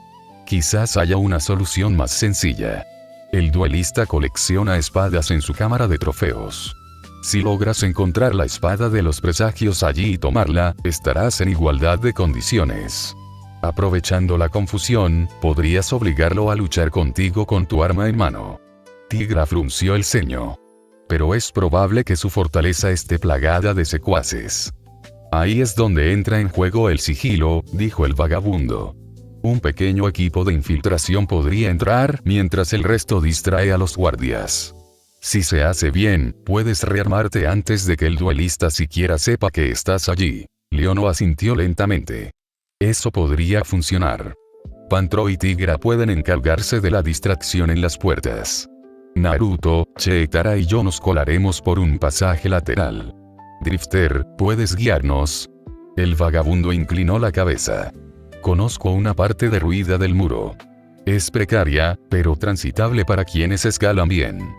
Quizás haya una solución más sencilla. El duelista colecciona espadas en su cámara de trofeos. Si logras encontrar la espada de los presagios allí y tomarla, estarás en igualdad de condiciones. Aprovechando la confusión, podrías obligarlo a luchar contigo con tu arma en mano. Tigra frunció el ceño. Pero es probable que su fortaleza esté plagada de secuaces. Ahí es donde entra en juego el sigilo, dijo el vagabundo. Un pequeño equipo de infiltración podría entrar mientras el resto distrae a los guardias. Si se hace bien, puedes rearmarte antes de que el duelista siquiera sepa que estás allí. Leono asintió lentamente. Eso podría funcionar. Pantro y Tigra pueden encargarse de la distracción en las puertas. Naruto, Cheetara y yo nos colaremos por un pasaje lateral. Drifter, ¿puedes guiarnos? El vagabundo inclinó la cabeza. Conozco una parte derruida del muro. Es precaria, pero transitable para quienes escalan bien.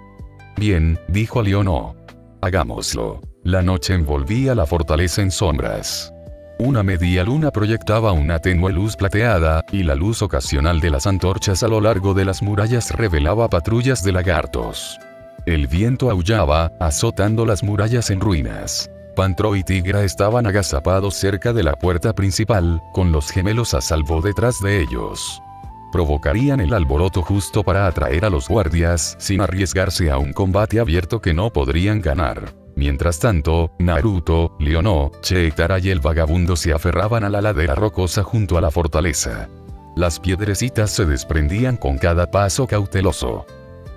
Bien, dijo Leono. Hagámoslo. La noche envolvía la fortaleza en sombras. Una media luna proyectaba una tenue luz plateada, y la luz ocasional de las antorchas a lo largo de las murallas revelaba patrullas de lagartos. El viento aullaba, azotando las murallas en ruinas. Pantro y Tigra estaban agazapados cerca de la puerta principal, con los gemelos a salvo detrás de ellos. Provocarían el alboroto justo para atraer a los guardias, sin arriesgarse a un combate abierto que no podrían ganar. Mientras tanto, Naruto, Leono, Cheetara y el vagabundo se aferraban a la ladera rocosa junto a la fortaleza. Las piedrecitas se desprendían con cada paso cauteloso.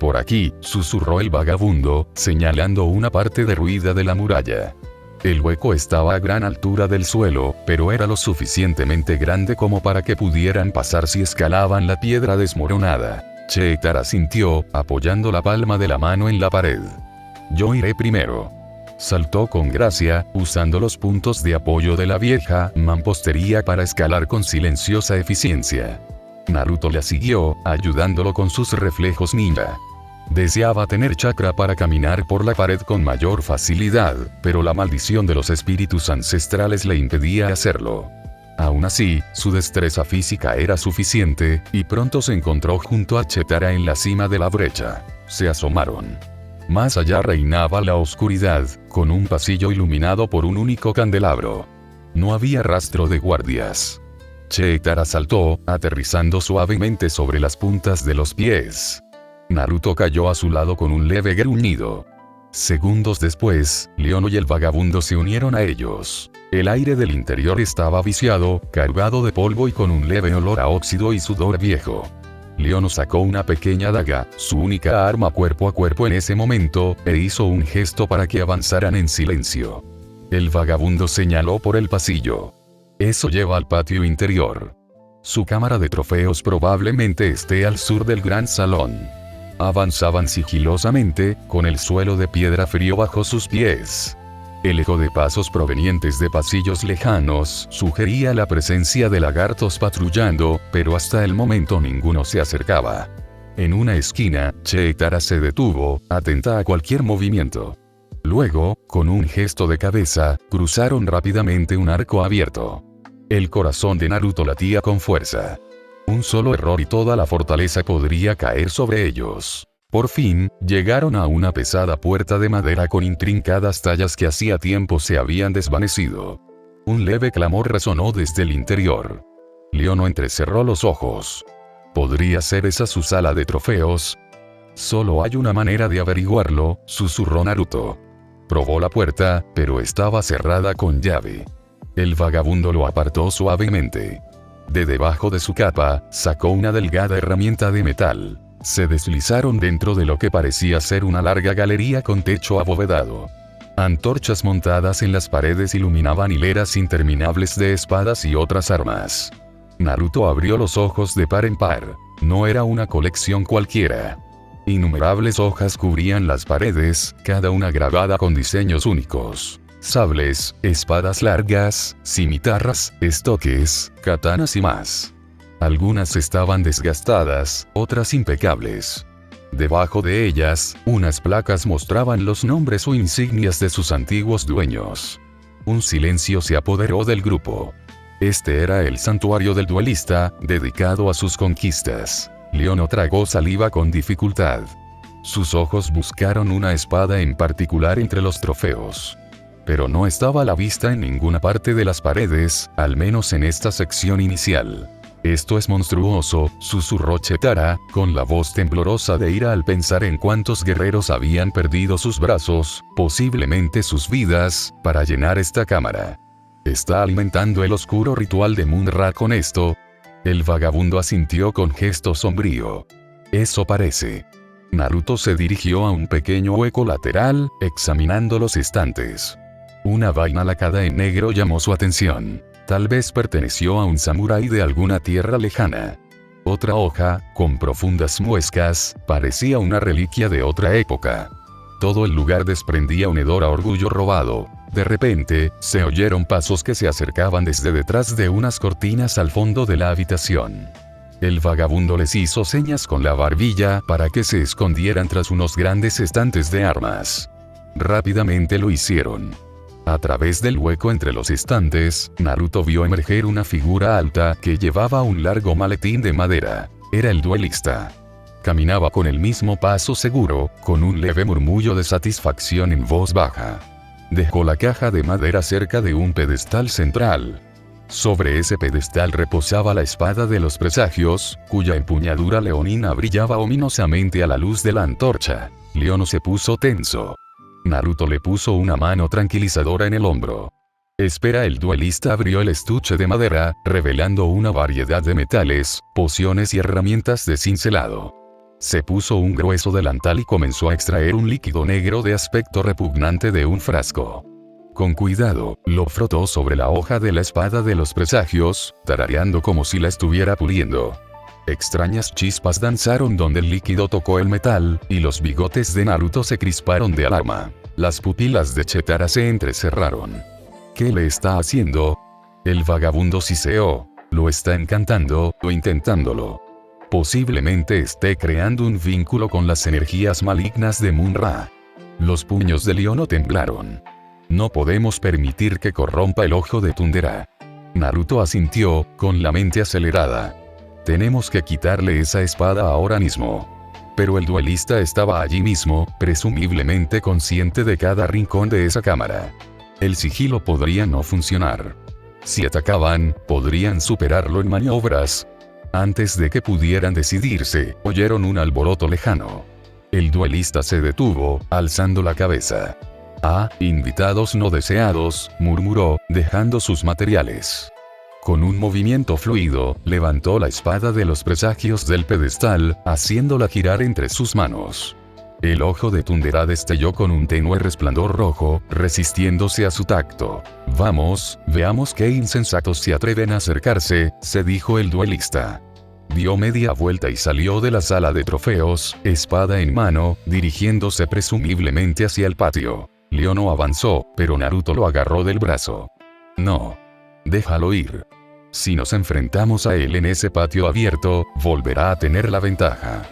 Por aquí, susurró el vagabundo, señalando una parte derruida de la muralla. El hueco estaba a gran altura del suelo, pero era lo suficientemente grande como para que pudieran pasar si escalaban la piedra desmoronada. Cheetara asintió, apoyando la palma de la mano en la pared. Yo iré primero. Saltó con gracia, usando los puntos de apoyo de la vieja mampostería para escalar con silenciosa eficiencia. Naruto la siguió, ayudándolo con sus reflejos ninja. Deseaba tener chakra para caminar por la pared con mayor facilidad, pero la maldición de los espíritus ancestrales le impedía hacerlo. Aún así, su destreza física era suficiente, y pronto se encontró junto a Cheetara en la cima de la brecha. Se asomaron. Más allá reinaba la oscuridad, con un pasillo iluminado por un único candelabro. No había rastro de guardias. Cheetara saltó, aterrizando suavemente sobre las puntas de los pies. Naruto cayó a su lado con un leve gruñido. Segundos después, Leono y el vagabundo se unieron a ellos. El aire del interior estaba viciado, cargado de polvo y con un leve olor a óxido y sudor viejo. Leono sacó una pequeña daga, su única arma cuerpo a cuerpo en ese momento, e hizo un gesto para que avanzaran en silencio. El vagabundo señaló por el pasillo. Eso lleva al patio interior. Su cámara de trofeos probablemente esté al sur del gran salón. Avanzaban sigilosamente, con el suelo de piedra frío bajo sus pies. El eco de pasos provenientes de pasillos lejanos sugería la presencia de lagartos patrullando, pero hasta el momento ninguno se acercaba. En una esquina, Cheetara se detuvo, atenta a cualquier movimiento. Luego, con un gesto de cabeza, cruzaron rápidamente un arco abierto. El corazón de Naruto latía con fuerza. Un solo error y toda la fortaleza podría caer sobre ellos. Por fin, llegaron a una pesada puerta de madera con intrincadas tallas que hacía tiempo se habían desvanecido. Un leve clamor resonó desde el interior. Leono entrecerró los ojos. ¿Podría ser esa su sala de trofeos? Solo hay una manera de averiguarlo, susurró Naruto. Probó la puerta, pero estaba cerrada con llave. El vagabundo lo apartó suavemente. De debajo de su capa, sacó una delgada herramienta de metal. Se deslizaron dentro de lo que parecía ser una larga galería con techo abovedado. Antorchas montadas en las paredes iluminaban hileras interminables de espadas y otras armas. Naruto abrió los ojos de par en par. No era una colección cualquiera. Innumerables hojas cubrían las paredes, cada una grabada con diseños únicos. Sables, espadas largas, cimitarras, estoques, katanas y más. Algunas estaban desgastadas, otras impecables. Debajo de ellas, unas placas mostraban los nombres o insignias de sus antiguos dueños. Un silencio se apoderó del grupo. Este era el santuario del duelista, dedicado a sus conquistas. Leono tragó saliva con dificultad. Sus ojos buscaron una espada en particular entre los trofeos. Pero no estaba a la vista en ninguna parte de las paredes, al menos en esta sección inicial. Esto es monstruoso, susurró Cheetara, con la voz temblorosa de ira al pensar en cuántos guerreros habían perdido sus brazos, posiblemente sus vidas, para llenar esta cámara. ¿Está alimentando el oscuro ritual de Munra con esto? El vagabundo asintió con gesto sombrío. Eso parece. Naruto se dirigió a un pequeño hueco lateral, examinando los estantes. Una vaina lacada en negro llamó su atención. Tal vez perteneció a un samurái de alguna tierra lejana. Otra hoja, con profundas muescas, parecía una reliquia de otra época. Todo el lugar desprendía un hedor a orgullo robado. De repente, se oyeron pasos que se acercaban desde detrás de unas cortinas al fondo de la habitación. El vagabundo les hizo señas con la barbilla para que se escondieran tras unos grandes estantes de armas. Rápidamente lo hicieron. A través del hueco entre los estantes, Naruto vio emerger una figura alta que llevaba un largo maletín de madera. Era el duelista. Caminaba con el mismo paso seguro, con un leve murmullo de satisfacción en voz baja. Dejó la caja de madera cerca de un pedestal central. Sobre ese pedestal reposaba la espada de los presagios, cuya empuñadura leonina brillaba ominosamente a la luz de la antorcha. Leono se puso tenso. Naruto le puso una mano tranquilizadora en el hombro. Espera, el duelista abrió el estuche de madera, revelando una variedad de metales, pociones y herramientas de cincelado. Se puso un grueso delantal y comenzó a extraer un líquido negro de aspecto repugnante de un frasco. Con cuidado, lo frotó sobre la hoja de la espada de los presagios, tarareando como si la estuviera puliendo. Extrañas chispas danzaron donde el líquido tocó el metal, y los bigotes de Naruto se crisparon de alarma. Las pupilas de Chitara se entrecerraron. ¿Qué le está haciendo? El vagabundo siseó. Lo está encantando, o intentándolo. Posiblemente esté creando un vínculo con las energías malignas de Munra. Los puños de Leono temblaron. No podemos permitir que corrompa el ojo de Tundera. Naruto asintió, con la mente acelerada. Tenemos que quitarle esa espada ahora mismo. Pero el duelista estaba allí mismo, presumiblemente consciente de cada rincón de esa cámara. El sigilo podría no funcionar. Si atacaban, podrían superarlo en maniobras. Antes de que pudieran decidirse, oyeron un alboroto lejano. El duelista se detuvo, alzando la cabeza. «Ah, invitados no deseados», murmuró, dejando sus materiales. Con un movimiento fluido, levantó la espada de los presagios del pedestal, haciéndola girar entre sus manos. El ojo de Tundera destelló con un tenue resplandor rojo, resistiéndose a su tacto. «Vamos, veamos qué insensatos se atreven a acercarse», se dijo el duelista. Dio media vuelta y salió de la sala de trofeos, espada en mano, dirigiéndose presumiblemente hacia el patio. Leono avanzó, pero Naruto lo agarró del brazo. «No. Déjalo ir. Si nos enfrentamos a él en ese patio abierto, volverá a tener la ventaja».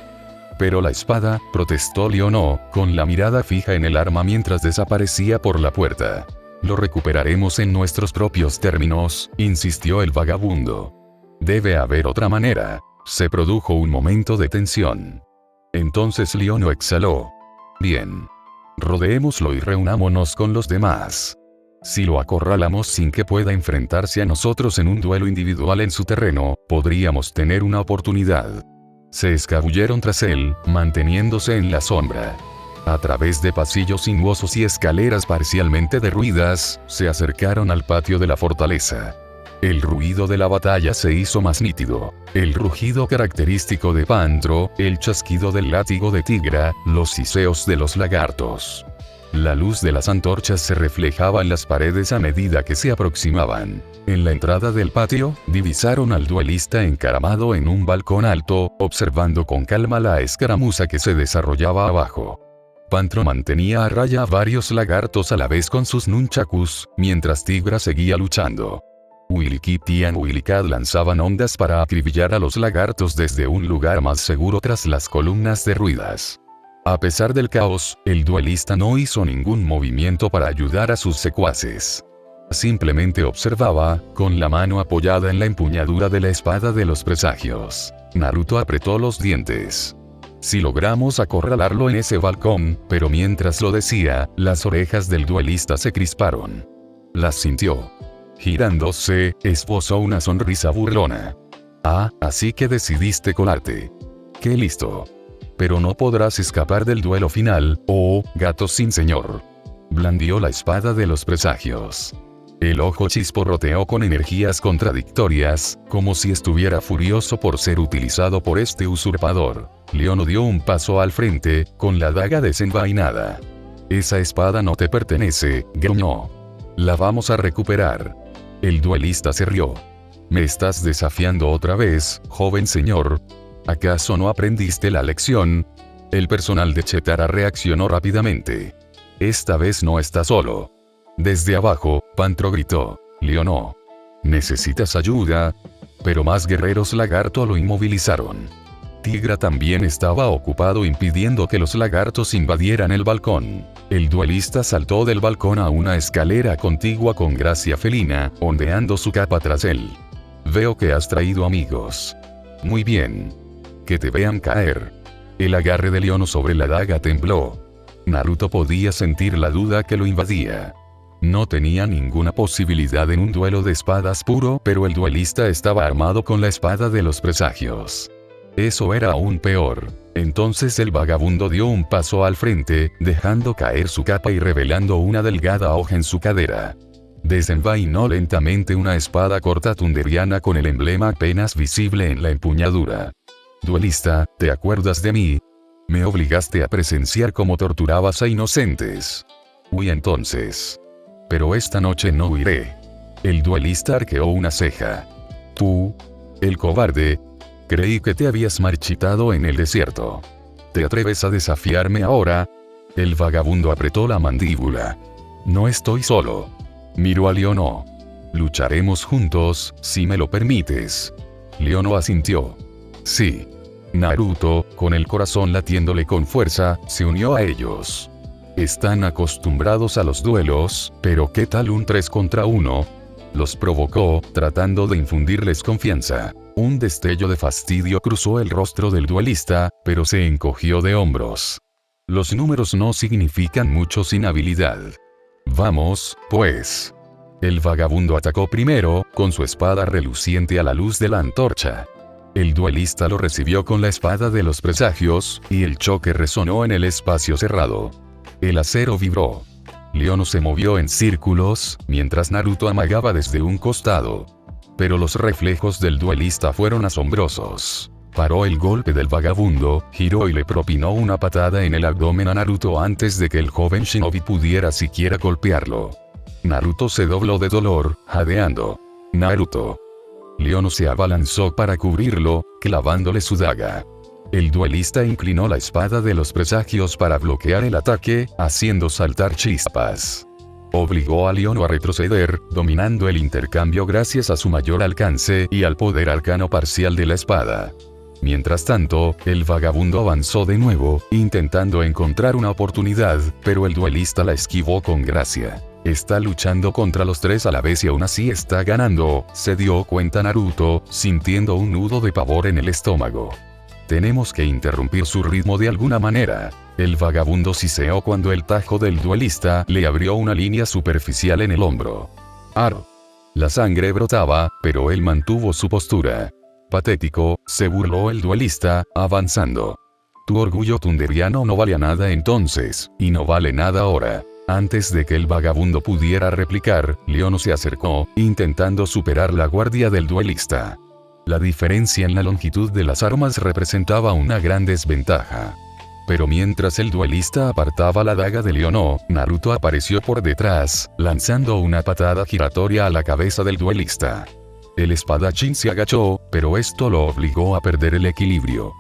«Pero la espada», protestó Leono, con la mirada fija en el arma mientras desaparecía por la puerta. «Lo recuperaremos en nuestros propios términos», insistió el vagabundo. «Debe haber otra manera». Se produjo un momento de tensión. Entonces Leono exhaló. «Bien. Rodeémoslo y reunámonos con los demás. Si lo acorralamos sin que pueda enfrentarse a nosotros en un duelo individual en su terreno, podríamos tener una oportunidad». Se escabulleron tras él, manteniéndose en la sombra. A través de pasillos sinuosos y escaleras parcialmente derruidas, se acercaron al patio de la fortaleza. El ruido de la batalla se hizo más nítido. El rugido característico de Pantro, el chasquido del látigo de Tigra, los siseos de los lagartos. La luz de las antorchas se reflejaba en las paredes a medida que se aproximaban. En la entrada del patio, divisaron al duelista encaramado en un balcón alto, observando con calma la escaramuza que se desarrollaba abajo. Pantro mantenía a raya a varios lagartos a la vez con sus nunchakus, mientras Tigra seguía luchando. Willy-Kip y Willy-Cat lanzaban ondas para acribillar a los lagartos desde un lugar más seguro tras las columnas derruidas. A pesar del caos, el duelista no hizo ningún movimiento para ayudar a sus secuaces. Simplemente observaba, con la mano apoyada en la empuñadura de la espada de los presagios. Naruto apretó los dientes. Si logramos acorralarlo en ese balcón, pero mientras lo decía, las orejas del duelista se crisparon. Las sintió. Girándose, esbozó una sonrisa burlona. «Ah, así que decidiste colarte. ¡Qué listo! Pero no podrás escapar del duelo final, oh, gato sin señor». Blandió la espada de los presagios. El ojo chisporroteó con energías contradictorias, como si estuviera furioso por ser utilizado por este usurpador. Leono dio un paso al frente, con la daga desenvainada. «Esa espada no te pertenece», gruñó. «La vamos a recuperar». El duelista se rió. «¿Me estás desafiando otra vez, joven señor? ¿Acaso no aprendiste la lección?» El personal de Chitara reaccionó rápidamente. «Esta vez no está solo». Desde abajo, Pantro gritó. «Leono. ¿Necesitas ayuda?» Pero más guerreros lagarto lo inmovilizaron. Tigra también estaba ocupado impidiendo que los lagartos invadieran el balcón. El duelista saltó del balcón a una escalera contigua con gracia felina, ondeando su capa tras él. «Veo que has traído amigos. Muy bien. Que te vean caer». El agarre de Leono sobre la daga tembló. Naruto podía sentir la duda que lo invadía. No tenía ninguna posibilidad en un duelo de espadas puro, pero el duelista estaba armado con la espada de los presagios. Eso era aún peor. Entonces el vagabundo dio un paso al frente, dejando caer su capa y revelando una delgada hoja en su cadera. Desenvainó lentamente una espada corta tunderiana con el emblema apenas visible en la empuñadura. «Duelista, ¿te acuerdas de mí? Me obligaste a presenciar cómo torturabas a inocentes. Huí entonces. Pero esta noche no huiré». El duelista arqueó una ceja. «¿Tú? El cobarde? Creí que te habías marchitado en el desierto. ¿Te atreves a desafiarme ahora? El vagabundo apretó la mandíbula. No estoy solo. Miró a Leono. Lucharemos juntos, si me lo permites. Leono asintió. Sí. Naruto, con el corazón latiéndole con fuerza, se unió a ellos. Están acostumbrados a los duelos, pero ¿qué tal un 3 contra 1? Los provocó, tratando de infundirles confianza. Un destello de fastidio cruzó el rostro del duelista, pero se encogió de hombros. Los números no significan mucho sin habilidad. Vamos, pues. El vagabundo atacó primero, con su espada reluciente a la luz de la antorcha. El duelista lo recibió con la espada de los presagios, y el choque resonó en el espacio cerrado. El acero vibró. Leono se movió en círculos, mientras Naruto amagaba desde un costado. Pero los reflejos del duelista fueron asombrosos. Paró el golpe del vagabundo, giró y le propinó una patada en el abdomen a Naruto antes de que el joven shinobi pudiera siquiera golpearlo. Naruto se dobló de dolor, jadeando. Naruto. Leono se abalanzó para cubrirlo, clavándole su daga. El duelista inclinó la espada de los presagios para bloquear el ataque, haciendo saltar chispas. Obligó a Leono a retroceder, dominando el intercambio gracias a su mayor alcance y al poder arcano parcial de la espada. Mientras tanto, el vagabundo avanzó de nuevo, intentando encontrar una oportunidad, pero el duelista la esquivó con gracia. Está luchando contra los 3 a la vez y aún así está ganando, se dio cuenta Naruto, sintiendo un nudo de pavor en el estómago. Tenemos que interrumpir su ritmo de alguna manera. El vagabundo siseó cuando el tajo del duelista le abrió una línea superficial en el hombro. ¡Ar! La sangre brotaba, pero él mantuvo su postura. Patético, se burló el duelista, avanzando. Tu orgullo tunderiano no valía nada entonces, y no vale nada ahora. Antes de que el vagabundo pudiera replicar, Leono se acercó, intentando superar la guardia del duelista. La diferencia en la longitud de las armas representaba una gran desventaja. Pero mientras el duelista apartaba la daga de Leono, Naruto apareció por detrás, lanzando una patada giratoria a la cabeza del duelista. El espadachín se agachó, pero esto lo obligó a perder el equilibrio.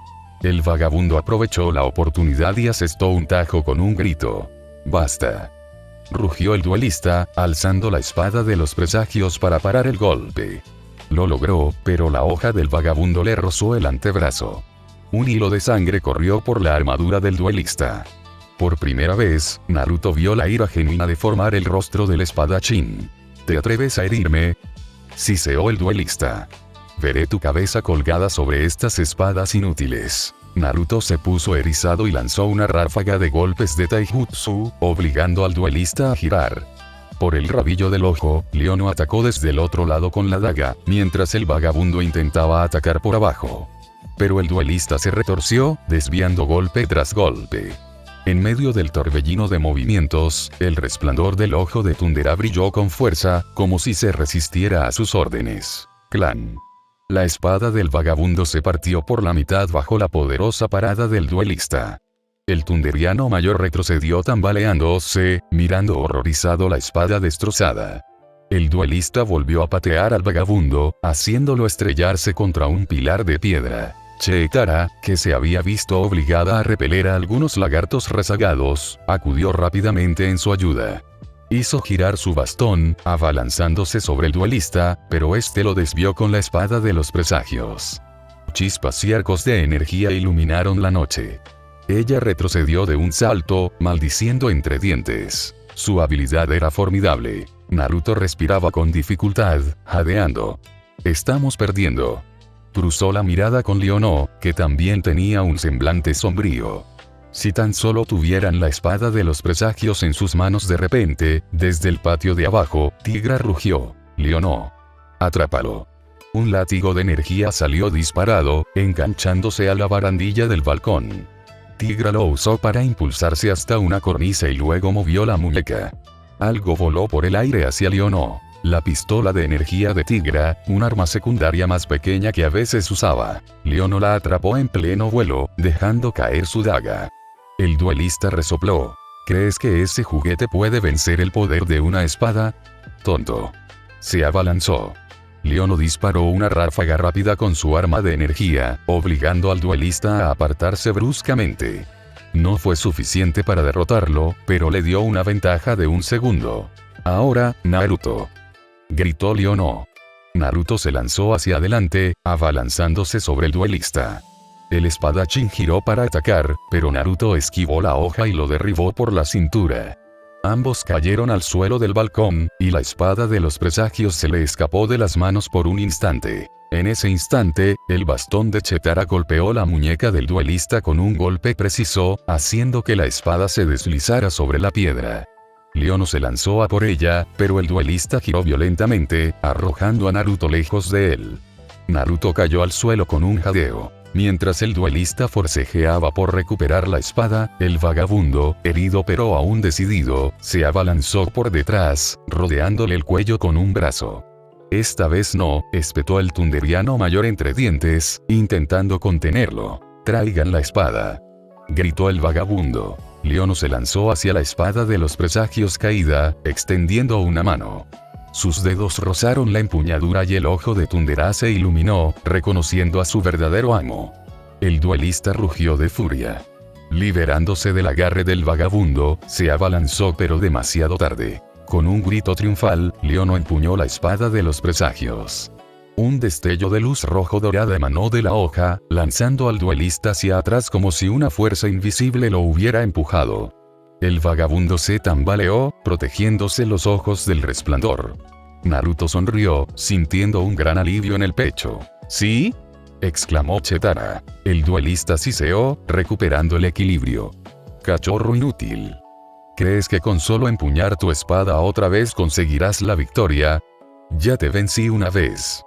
El vagabundo aprovechó la oportunidad y asestó un tajo con un grito. ¡Basta! Rugió el duelista, alzando la espada de los presagios para parar el golpe. Lo logró, pero la hoja del vagabundo le rozó el antebrazo. Un hilo de sangre corrió por la armadura del duelista. Por primera vez, Naruto vio la ira genuina deformar el rostro del espadachín. ¿Te atreves a herirme? Siseó el duelista. Veré tu cabeza colgada sobre estas espadas inútiles. Naruto se puso erizado y lanzó una ráfaga de golpes de taijutsu, obligando al duelista a girar. Por el rabillo del ojo, Leono atacó desde el otro lado con la daga, mientras el vagabundo intentaba atacar por abajo. Pero el duelista se retorció, desviando golpe tras golpe. En medio del torbellino de movimientos, el resplandor del ojo de Tundera brilló con fuerza, como si se resistiera a sus órdenes. ¡Clan! La espada del vagabundo se partió por la mitad bajo la poderosa parada del duelista. El tunderiano mayor retrocedió tambaleándose, mirando horrorizado la espada destrozada. El duelista volvió a patear al vagabundo, haciéndolo estrellarse contra un pilar de piedra. Cheetara, que se había visto obligada a repeler a algunos lagartos rezagados, acudió rápidamente en su ayuda. Hizo girar su bastón, abalanzándose sobre el duelista, pero este lo desvió con la espada de los presagios. Chispas y arcos de energía iluminaron la noche. Ella retrocedió de un salto, maldiciendo entre dientes. Su habilidad era formidable. Naruto respiraba con dificultad, jadeando. Estamos perdiendo. Cruzó la mirada con Leono, que también tenía un semblante sombrío. Si tan solo tuvieran la espada de los presagios en sus manos de repente, desde el patio de abajo, Tigra rugió. Leono. Atrápalo. Un látigo de energía salió disparado, enganchándose a la barandilla del balcón. Tigra lo usó para impulsarse hasta una cornisa y luego movió la muñeca. Algo voló por el aire hacia Leono. La pistola de energía de Tigra, un arma secundaria más pequeña que a veces usaba. Leono la atrapó en pleno vuelo, dejando caer su daga. El duelista resopló. ¿Crees que ese juguete puede vencer el poder de una espada? Tonto. Se abalanzó. Leono disparó una ráfaga rápida con su arma de energía, obligando al duelista a apartarse bruscamente. No fue suficiente para derrotarlo, pero le dio una ventaja de 1 segundo. Ahora, Naruto. Gritó Leono. Naruto se lanzó hacia adelante, abalanzándose sobre el duelista. El espadachín giró para atacar, pero Naruto esquivó la hoja y lo derribó por la cintura. Ambos cayeron al suelo del balcón, y la espada de los presagios se le escapó de las manos por un instante. En ese instante, el bastón de Chitara golpeó la muñeca del duelista con un golpe preciso, haciendo que la espada se deslizara sobre la piedra. Leono se lanzó a por ella, pero el duelista giró violentamente, arrojando a Naruto lejos de él. Naruto cayó al suelo con un jadeo. Mientras el duelista forcejeaba por recuperar la espada, el vagabundo, herido pero aún decidido, se abalanzó por detrás, rodeándole el cuello con un brazo. Esta vez no, espetó el tunderiano mayor entre dientes, intentando contenerlo. «Traigan la espada», gritó el vagabundo. Leono se lanzó hacia la espada de los presagios caída, extendiendo una mano. Sus dedos rozaron la empuñadura y el ojo de Tundera se iluminó, reconociendo a su verdadero amo. El duelista rugió de furia. Liberándose del agarre del vagabundo, se abalanzó pero demasiado tarde. Con un grito triunfal, Leono empuñó la espada de los presagios. Un destello de luz rojo dorada emanó de la hoja, lanzando al duelista hacia atrás como si una fuerza invisible lo hubiera empujado. El vagabundo se tambaleó, protegiéndose los ojos del resplandor. Naruto sonrió, sintiendo un gran alivio en el pecho. «¿Sí?», exclamó Chitara. El duelista siseó, recuperando el equilibrio. «Cachorro inútil. ¿Crees que con solo empuñar tu espada otra vez conseguirás la victoria? Ya te vencí una vez».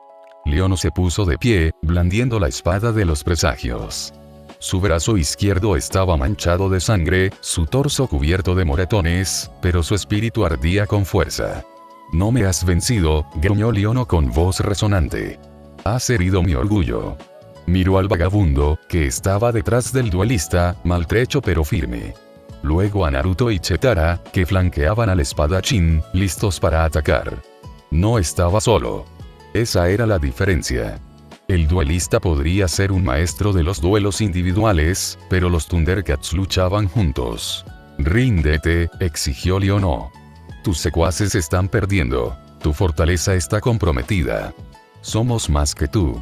Leono se puso de pie, blandiendo la espada de los presagios. Su brazo izquierdo estaba manchado de sangre, su torso cubierto de moretones, pero su espíritu ardía con fuerza. «No me has vencido», gruñó Leono con voz resonante. «Has herido mi orgullo». Miró al vagabundo, que estaba detrás del duelista, maltrecho pero firme. Luego a Naruto y Chitara, que flanqueaban al espadachín, listos para atacar. No estaba solo. Esa era la diferencia. El duelista podría ser un maestro de los duelos individuales, pero los Thundercats luchaban juntos. «Ríndete», exigió Leono. «Tus secuaces están perdiendo. Tu fortaleza está comprometida. Somos más que tú.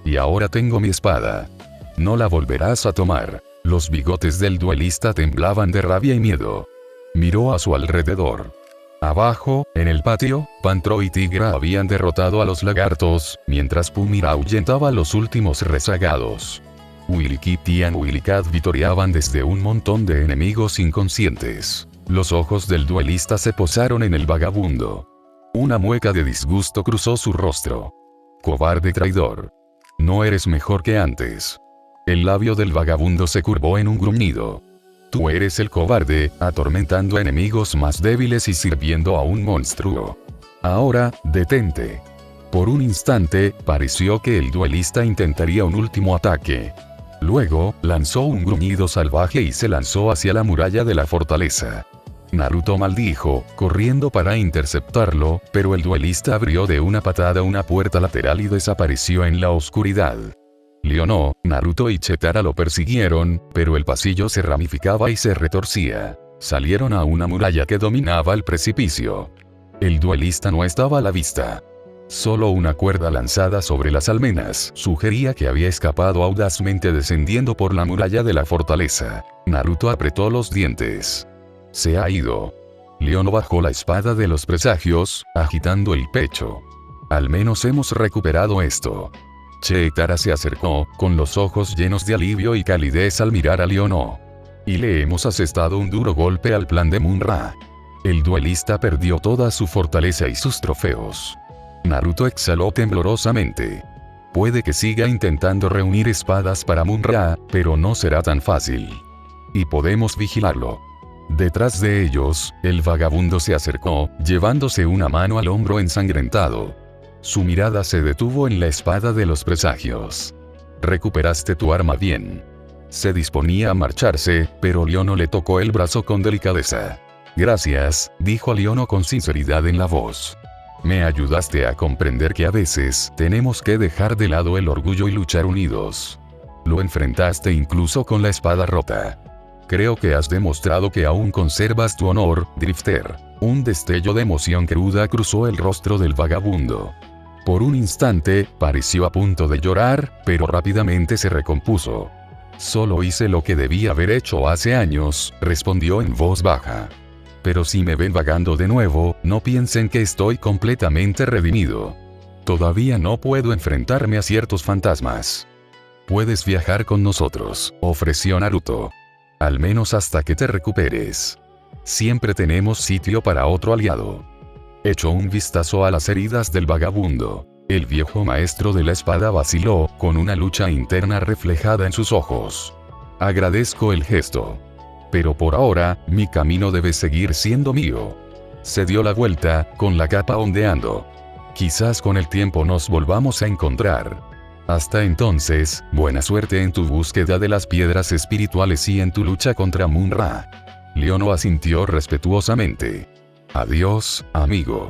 Y ahora tengo mi espada. No la volverás a tomar». Los bigotes del duelista temblaban de rabia y miedo. Miró a su alrededor. Abajo, en el patio, Pantro y Tigra habían derrotado a los lagartos, mientras Pumira ahuyentaba a los últimos rezagados. Willy Kitty y Willy Cat vitoreaban desde un montón de enemigos inconscientes. Los ojos del duelista se posaron en el vagabundo. Una mueca de disgusto cruzó su rostro. «Cobarde traidor. No eres mejor que antes». El labio del vagabundo se curvó en un gruñido. «Tú eres el cobarde, atormentando a enemigos más débiles y sirviendo a un monstruo. Ahora, detente». Por un instante, pareció que el duelista intentaría un último ataque. Luego, lanzó un gruñido salvaje y se lanzó hacia la muralla de la fortaleza. Naruto maldijo, corriendo para interceptarlo, pero el duelista abrió de una patada una puerta lateral y desapareció en la oscuridad. Leono, Naruto y Chitara lo persiguieron, pero el pasillo se ramificaba y se retorcía. Salieron a una muralla que dominaba el precipicio. El duelista no estaba a la vista. Solo una cuerda lanzada sobre las almenas sugería que había escapado audazmente descendiendo por la muralla de la fortaleza. Naruto apretó los dientes. «Se ha ido». Leono bajó la espada de los presagios, agitando el pecho. «Al menos hemos recuperado esto». Chitara se acercó, con los ojos llenos de alivio y calidez al mirar a Leono. «Y le hemos asestado un duro golpe al plan de Munra». El duelista perdió toda su fortaleza y sus trofeos. Naruto exhaló temblorosamente. Puede que siga intentando reunir espadas para Munra, pero no será tan fácil. Y podemos vigilarlo. Detrás de ellos, el vagabundo se acercó, llevándose una mano al hombro ensangrentado. Su mirada se detuvo en la espada de los presagios. «Recuperaste tu arma bien». Se disponía a marcharse, pero Leono le tocó el brazo con delicadeza. «Gracias», dijo Leono con sinceridad en la voz. Me ayudaste a comprender que a veces tenemos que dejar de lado el orgullo y luchar unidos. Lo enfrentaste incluso con la espada rota. Creo que has demostrado que aún conservas tu honor, Drifter. Un destello de emoción cruda cruzó el rostro del vagabundo. Por un instante, pareció a punto de llorar, pero rápidamente se recompuso. Solo hice lo que debía haber hecho hace años, respondió en voz baja. Pero si me ven vagando de nuevo, no piensen que estoy completamente redimido. Todavía no puedo enfrentarme a ciertos fantasmas. Puedes viajar con nosotros, ofreció Naruto. Al menos hasta que te recuperes. Siempre tenemos sitio para otro aliado. Echó un vistazo a las heridas del vagabundo. El viejo maestro de la espada vaciló, con una lucha interna reflejada en sus ojos. Agradezco el gesto. Pero por ahora, mi camino debe seguir siendo mío. Se dio la vuelta, con la capa ondeando. Quizás con el tiempo nos volvamos a encontrar. Hasta entonces, buena suerte en tu búsqueda de las piedras espirituales y en tu lucha contra Mun-Ra. Leono asintió respetuosamente. Adiós, amigo.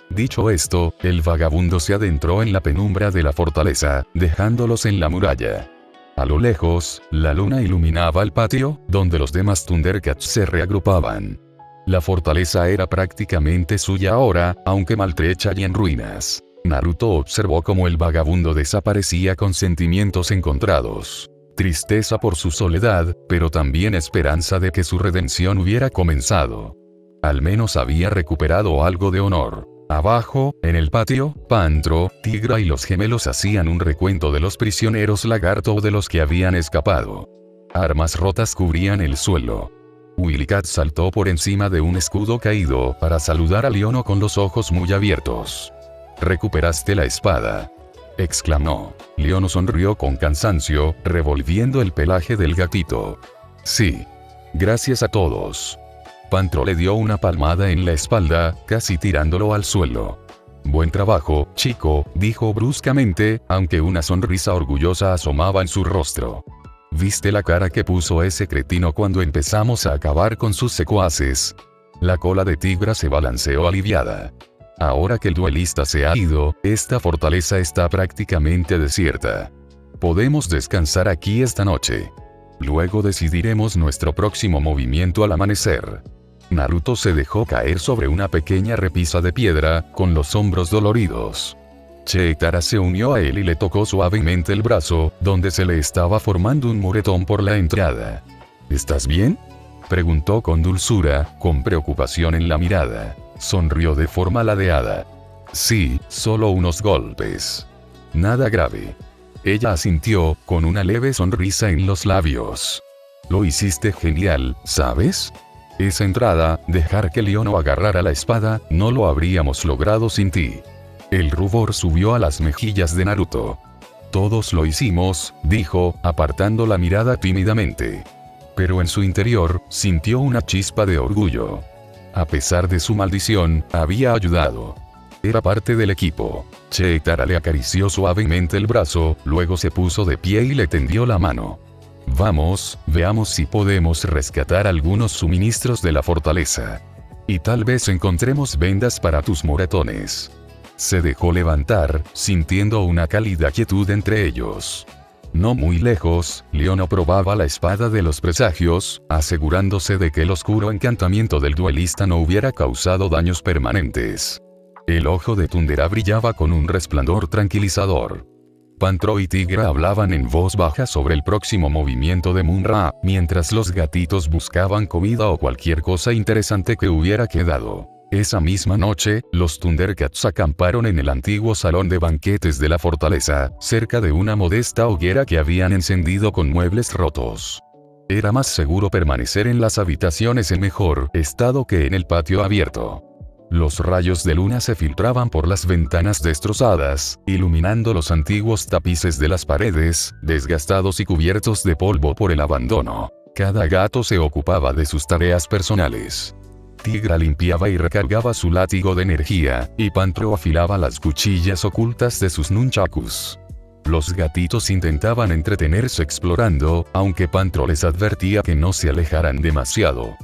Dicho esto, el vagabundo se adentró en la penumbra de la fortaleza, dejándolos en la muralla. A lo lejos, la luna iluminaba el patio, donde los demás Thundercats se reagrupaban. La fortaleza era prácticamente suya ahora, aunque maltrecha y en ruinas. Naruto observó cómo el vagabundo desaparecía con sentimientos encontrados. Tristeza por su soledad, pero también esperanza de que su redención hubiera comenzado. Al menos había recuperado algo de honor. Abajo, en el patio, Pantro, Tigra y los gemelos hacían un recuento de los prisioneros lagarto o de los que habían escapado. Armas rotas cubrían el suelo. Willy Cat saltó por encima de un escudo caído para saludar a Leono con los ojos muy abiertos. «Recuperaste la espada», exclamó. Leono sonrió con cansancio, revolviendo el pelaje del gatito. «Sí. Gracias a todos». Pantro le dio una palmada en la espalda, casi tirándolo al suelo. «Buen trabajo, chico», dijo bruscamente, aunque una sonrisa orgullosa asomaba en su rostro. «¿Viste la cara que puso ese cretino cuando empezamos a acabar con sus secuaces?» La cola de Tigra se balanceó aliviada. Ahora que el duelista se ha ido, esta fortaleza está prácticamente desierta. Podemos descansar aquí esta noche. Luego decidiremos nuestro próximo movimiento al amanecer. Naruto se dejó caer sobre una pequeña repisa de piedra, con los hombros doloridos. Cheetara se unió a él y le tocó suavemente el brazo, donde se le estaba formando un moretón por la entrada. ¿Estás bien?, preguntó con dulzura, con preocupación en la mirada. Sonrió de forma ladeada. Sí, solo unos golpes. Nada grave. Ella asintió, con una leve sonrisa en los labios. Lo hiciste genial, ¿sabes? Esa entrada, dejar que Leono agarrara la espada, no lo habríamos logrado sin ti. El rubor subió a las mejillas de Naruto. Todos lo hicimos, dijo, apartando la mirada tímidamente. Pero en su interior, sintió una chispa de orgullo. A pesar de su maldición, había ayudado. Era parte del equipo. Cheetara le acarició suavemente el brazo, luego se puso de pie y le tendió la mano. Vamos, veamos si podemos rescatar algunos suministros de la fortaleza. Y tal vez encontremos vendas para tus moretones. Se dejó levantar, sintiendo una cálida quietud entre ellos. No muy lejos, Leono probaba la espada de los presagios, asegurándose de que el oscuro encantamiento del duelista no hubiera causado daños permanentes. El ojo de Tundera brillaba con un resplandor tranquilizador. Pantro y Tigra hablaban en voz baja sobre el próximo movimiento de Mun-Ra, mientras los gatitos buscaban comida o cualquier cosa interesante que hubiera quedado. Esa misma noche, los Thundercats acamparon en el antiguo salón de banquetes de la fortaleza, cerca de una modesta hoguera que habían encendido con muebles rotos. Era más seguro permanecer en las habitaciones en mejor estado que en el patio abierto. Los rayos de luna se filtraban por las ventanas destrozadas, iluminando los antiguos tapices de las paredes, desgastados y cubiertos de polvo por el abandono. Cada gato se ocupaba de sus tareas personales. Tigra limpiaba y recargaba su látigo de energía, y Pantro afilaba las cuchillas ocultas de sus nunchakus. Los gatitos intentaban entretenerse explorando, aunque Pantro les advertía que no se alejaran demasiado.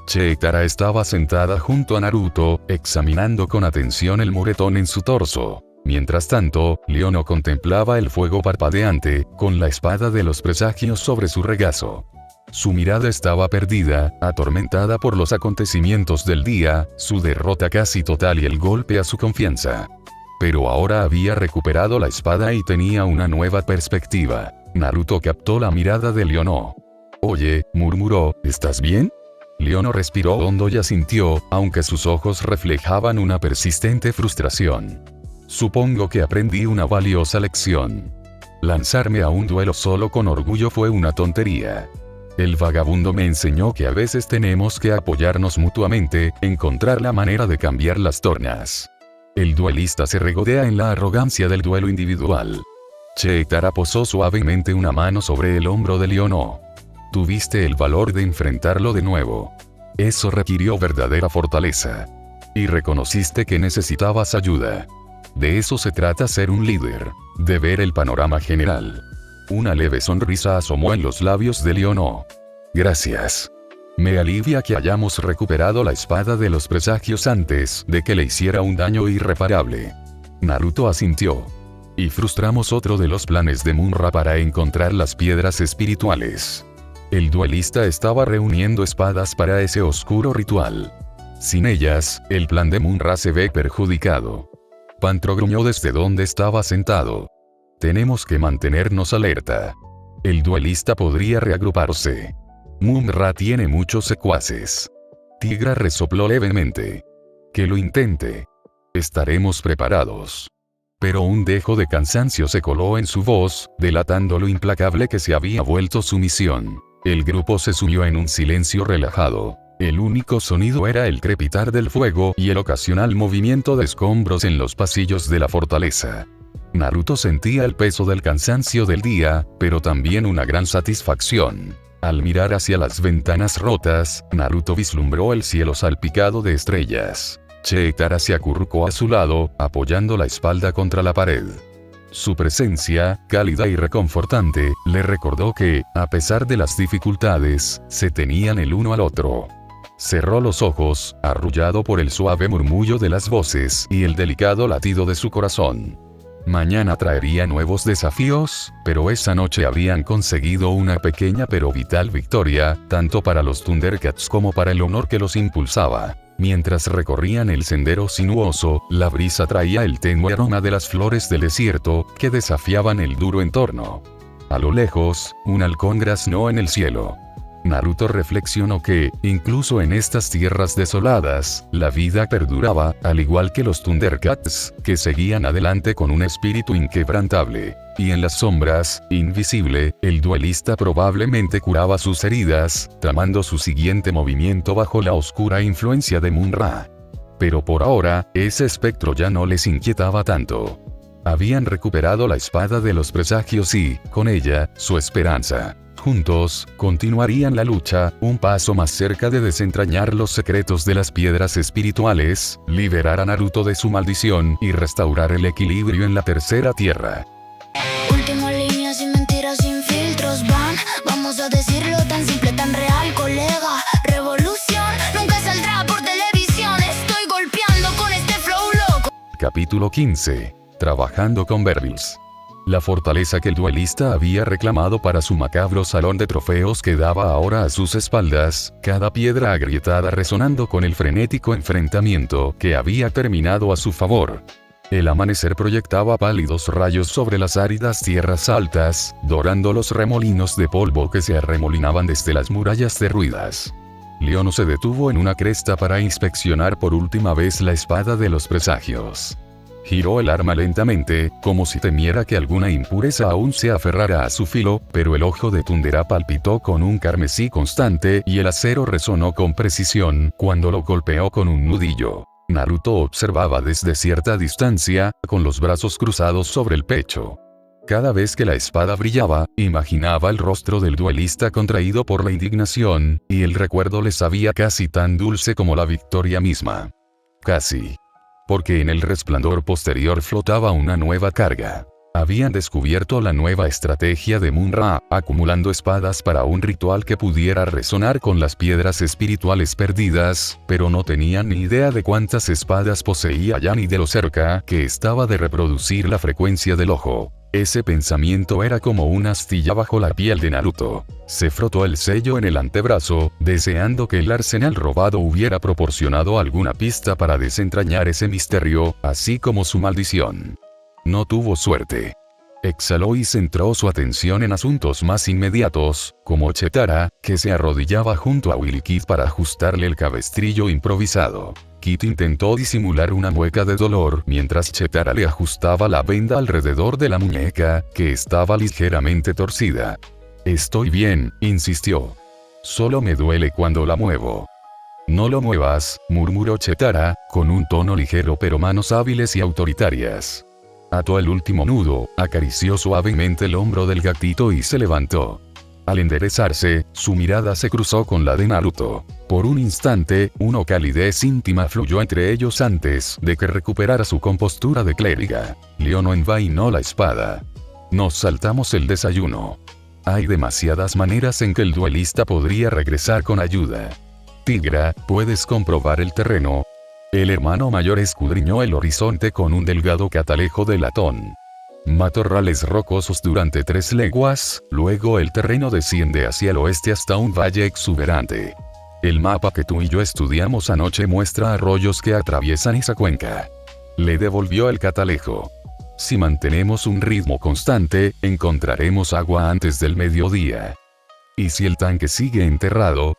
Cheetara estaba sentada junto a Naruto, examinando con atención el moretón en su torso. Mientras tanto, Leono contemplaba el fuego parpadeante, con la espada de los presagios sobre su regazo. Su mirada estaba perdida, atormentada por los acontecimientos del día, su derrota casi total y el golpe a su confianza. Pero ahora había recuperado la espada y tenía una nueva perspectiva. Naruto captó la mirada de Leono. «Oye», murmuró, «¿estás bien?». Leono respiró hondo y asintió, aunque sus ojos reflejaban una persistente frustración. «Supongo que aprendí una valiosa lección. Lanzarme a un duelo solo con orgullo fue una tontería. El vagabundo me enseñó que a veces tenemos que apoyarnos mutuamente, encontrar la manera de cambiar las tornas». El duelista se regodea en la arrogancia del duelo individual. Cheetara posó suavemente una mano sobre el hombro de Leono. «Tuviste el valor de enfrentarlo de nuevo. Eso requirió verdadera fortaleza. Y reconociste que necesitabas ayuda. De eso se trata ser un líder, de ver el panorama general». Una leve sonrisa asomó en los labios de Leono. «Gracias. Me alivia que hayamos recuperado la espada de los presagios antes de que le hiciera un daño irreparable». Naruto asintió. «Y frustramos otro de los planes de Munra para encontrar las piedras espirituales». El duelista estaba reuniendo espadas para ese oscuro ritual. Sin ellas, el plan de Munra se ve perjudicado. Pantro gruñó desde donde estaba sentado. «Tenemos que mantenernos alerta. El duelista podría reagruparse. Munra tiene muchos secuaces». Tigra resopló levemente. «Que lo intente. Estaremos preparados». Pero un dejo de cansancio se coló en su voz, delatando lo implacable que se había vuelto su misión. El grupo se sumió en un silencio relajado. El único sonido era el crepitar del fuego y el ocasional movimiento de escombros en los pasillos de la fortaleza. Naruto sentía el peso del cansancio del día, pero también una gran satisfacción. Al mirar hacia las ventanas rotas, Naruto vislumbró el cielo salpicado de estrellas. Cheetara se acurrucó a su lado, apoyando la espalda contra la pared. Su presencia, cálida y reconfortante, le recordó que, a pesar de las dificultades, se tenían el uno al otro. Cerró los ojos, arrullado por el suave murmullo de las voces y el delicado latido de su corazón. Mañana traería nuevos desafíos, pero esa noche habían conseguido una pequeña pero vital victoria, tanto para los Thundercats como para el honor que los impulsaba. Mientras recorrían el sendero sinuoso, la brisa traía el tenue aroma de las flores del desierto, que desafiaban el duro entorno. A lo lejos, un halcón graznó en el cielo. Naruto reflexionó que, incluso en estas tierras desoladas, la vida perduraba, al igual que los Thundercats, que seguían adelante con un espíritu inquebrantable. Y en las sombras, invisible, el duelista probablemente curaba sus heridas, tramando su siguiente movimiento bajo la oscura influencia de Munra. Pero por ahora, ese espectro ya no les inquietaba tanto. Habían recuperado la espada de los presagios y, con ella, su esperanza. Juntos, continuarían la lucha, un paso más cerca de desentrañar los secretos de las piedras espirituales, liberar a Naruto de su maldición y restaurar el equilibrio en la tercera tierra. Última línea, sin mentiras, sin filtros van. Vamos a decirlo tan simple, tan real, colega. Revolución nunca saldrá por televisión. Estoy golpeando con este flow loco. Capítulo 15. Trabajando con Verbills. La fortaleza que el duelista había reclamado para su macabro salón de trofeos quedaba ahora a sus espaldas, cada piedra agrietada resonando con el frenético enfrentamiento que había terminado a su favor. El amanecer proyectaba pálidos rayos sobre las áridas tierras altas, dorando los remolinos de polvo que se arremolinaban desde las murallas derruidas. Leono se detuvo en una cresta para inspeccionar por última vez la espada de los presagios. Giró el arma lentamente, como si temiera que alguna impureza aún se aferrara a su filo, pero el ojo de Tundera palpitó con un carmesí constante y el acero resonó con precisión cuando lo golpeó con un nudillo. Naruto observaba desde cierta distancia, con los brazos cruzados sobre el pecho. Cada vez que la espada brillaba, imaginaba el rostro del duelista contraído por la indignación, y el recuerdo le sabía casi tan dulce como la victoria misma. Casi. Porque en el resplandor posterior flotaba una nueva carga. Habían descubierto la nueva estrategia de Mun-Ra, acumulando espadas para un ritual que pudiera resonar con las piedras espirituales perdidas, pero no tenían ni idea de cuántas espadas poseía ya ni de lo cerca que estaba de reproducir la frecuencia del ojo. Ese pensamiento era como una astilla bajo la piel de Naruto. Se frotó el sello en el antebrazo, deseando que el arsenal robado hubiera proporcionado alguna pista para desentrañar ese misterio, así como su maldición. No tuvo suerte. Exhaló y centró su atención en asuntos más inmediatos, como Chetara, que se arrodillaba junto a Willy Kid para ajustarle el cabestrillo improvisado. Kid intentó disimular una mueca de dolor mientras Chetara le ajustaba la venda alrededor de la muñeca, que estaba ligeramente torcida. «Estoy bien», insistió. «Solo me duele cuando la muevo». «No lo muevas», murmuró Chetara, con un tono ligero pero manos hábiles y autoritarias. Ató el último nudo, acarició suavemente el hombro del gatito y se levantó. Al enderezarse, su mirada se cruzó con la de Naruto. Por un instante, una calidez íntima fluyó entre ellos antes de que recuperara su compostura de clériga. Leono envainó la espada. «Nos saltamos el desayuno. Hay demasiadas maneras en que el duelista podría regresar con ayuda. Tigra, ¿puedes comprobar el terreno?». El hermano mayor escudriñó el horizonte con un delgado catalejo de latón. Matorrales rocosos durante 3 leguas, luego el terreno desciende hacia el oeste hasta un valle exuberante. El mapa que tú y yo estudiamos anoche muestra arroyos que atraviesan esa cuenca. Le devolvió el catalejo. Si mantenemos un ritmo constante, encontraremos agua antes del mediodía. ¿Y si el tanque sigue enterrado?,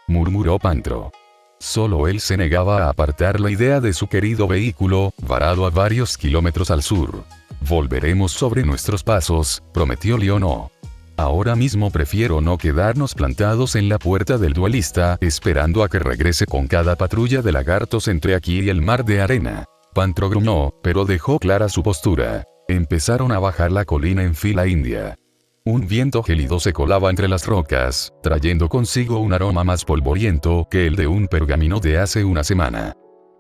murmuró Pantro. Solo él se negaba a apartar la idea de su querido vehículo, varado a varios kilómetros al sur. «Volveremos sobre nuestros pasos», prometió Leono. «Ahora mismo prefiero no quedarnos plantados en la puerta del duelista, esperando a que regrese con cada patrulla de lagartos entre aquí y el mar de arena». Pantro gruñó, pero dejó clara su postura. Empezaron a bajar la colina en fila india. Un viento gélido se colaba entre las rocas, trayendo consigo un aroma más polvoriento que el de un pergamino de hace una semana.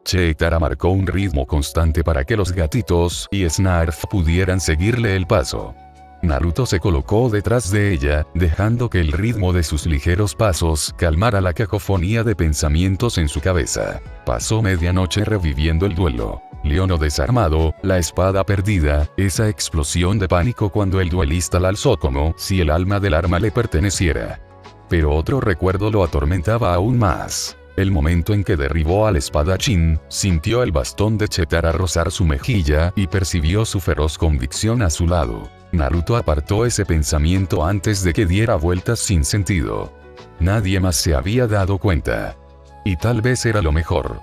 Chetara marcó un ritmo constante para que los gatitos y Snarf pudieran seguirle el paso. Naruto se colocó detrás de ella, dejando que el ritmo de sus ligeros pasos calmara la cacofonía de pensamientos en su cabeza. Pasó medianoche reviviendo el duelo. Leono desarmado, la espada perdida, esa explosión de pánico cuando el duelista la alzó como si el alma del arma le perteneciera. Pero otro recuerdo lo atormentaba aún más. El momento en que derribó al espadachín, sintió el bastón de Chetara rozar su mejilla y percibió su feroz convicción a su lado. Naruto apartó ese pensamiento antes de que diera vueltas sin sentido. Nadie más se había dado cuenta. Y tal vez era lo mejor.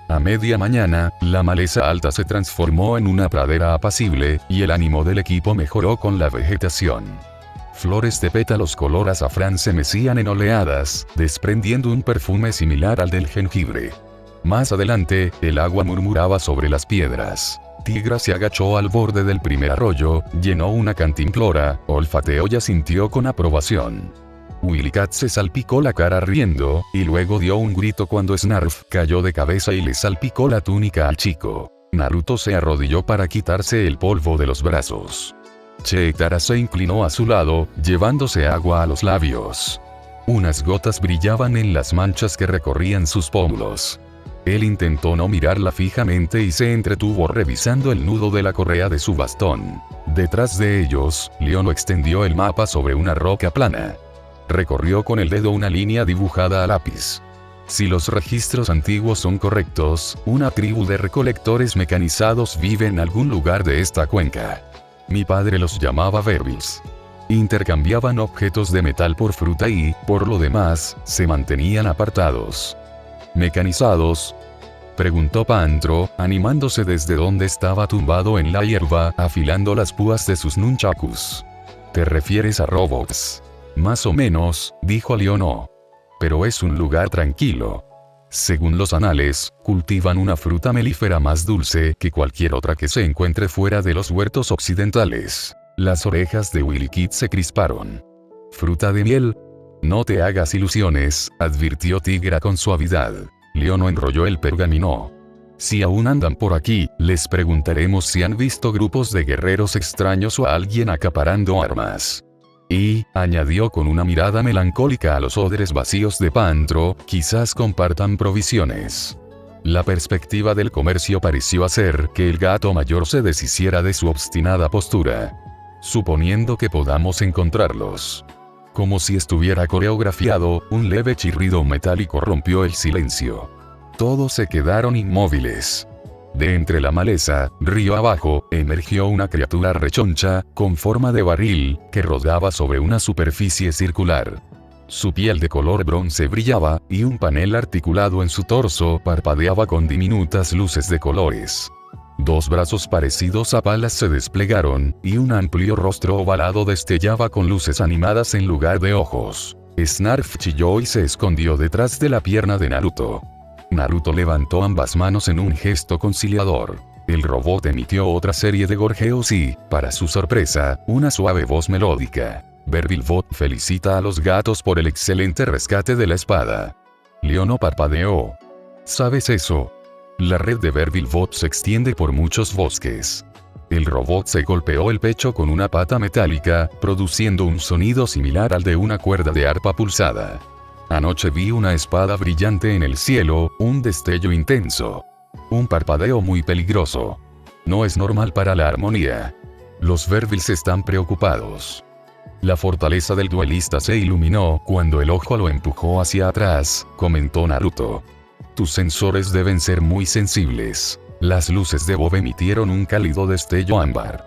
A media mañana, la maleza alta se transformó en una pradera apacible, y el ánimo del equipo mejoró con la vegetación. Flores de pétalos color azafrán se mecían en oleadas, desprendiendo un perfume similar al del jengibre. Más adelante, el agua murmuraba sobre las piedras. Tigra se agachó al borde del primer arroyo, llenó una cantimplora, olfateó y asintió con aprobación. Willy Cat se salpicó la cara riendo, y luego dio un grito cuando Snarf cayó de cabeza y le salpicó la túnica al chico. Naruto se arrodilló para quitarse el polvo de los brazos. Chetara se inclinó a su lado, llevándose agua a los labios. Unas gotas brillaban en las manchas que recorrían sus pómulos. Él intentó no mirarla fijamente y se entretuvo revisando el nudo de la correa de su bastón. Detrás de ellos, Leono extendió el mapa sobre una roca plana. Recorrió con el dedo una línea dibujada a lápiz. Si los registros antiguos son correctos, una tribu de recolectores mecanizados vive en algún lugar de esta cuenca. Mi padre los llamaba verbis. Intercambiaban objetos de metal por fruta y, por lo demás, se mantenían apartados. ¿Mecanizados?, preguntó Pantro, animándose desde donde estaba tumbado en la hierba, afilando las púas de sus nunchakus. ¿Te refieres a robots? Más o menos, dijo Leono. Pero es un lugar tranquilo. Según los anales, cultivan una fruta melífera más dulce que cualquier otra que se encuentre fuera de los huertos occidentales. Las orejas de Willy Kid se crisparon. ¿Fruta de miel? No te hagas ilusiones, advirtió Tigra con suavidad. Leono enrolló el pergamino. Si aún andan por aquí, les preguntaremos si han visto grupos de guerreros extraños o a alguien acaparando armas. Y, añadió con una mirada melancólica a los odres vacíos de Pantro, quizás compartan provisiones. La perspectiva del comercio pareció hacer que el gato mayor se deshiciera de su obstinada postura. Suponiendo que podamos encontrarlos. Como si estuviera coreografiado, un leve chirrido metálico rompió el silencio. Todos se quedaron inmóviles. De entre la maleza, río abajo, emergió una criatura rechoncha, con forma de barril, que rodaba sobre una superficie circular. Su piel de color bronce brillaba, y un panel articulado en su torso parpadeaba con diminutas luces de colores. 2 brazos parecidos a palas se desplegaron, y un amplio rostro ovalado destellaba con luces animadas en lugar de ojos. Snarf chilló y se escondió detrás de la pierna de Naruto. Naruto levantó ambas manos en un gesto conciliador. El robot emitió otra serie de gorjeos y, para su sorpresa, una suave voz melódica. Verbilbot felicita a los gatos por el excelente rescate de la espada. Leono parpadeó. ¿Sabes eso? La red de Verbilbot se extiende por muchos bosques. El robot se golpeó el pecho con una pata metálica, produciendo un sonido similar al de una cuerda de arpa pulsada. Anoche vi una espada brillante en el cielo, un destello intenso. Un parpadeo muy peligroso. No es normal para la armonía. Los Vervils están preocupados. La fortaleza del duelista se iluminó cuando el ojo lo empujó hacia atrás, comentó Naruto. Tus sensores deben ser muy sensibles. Las luces de Bob emitieron un cálido destello ámbar.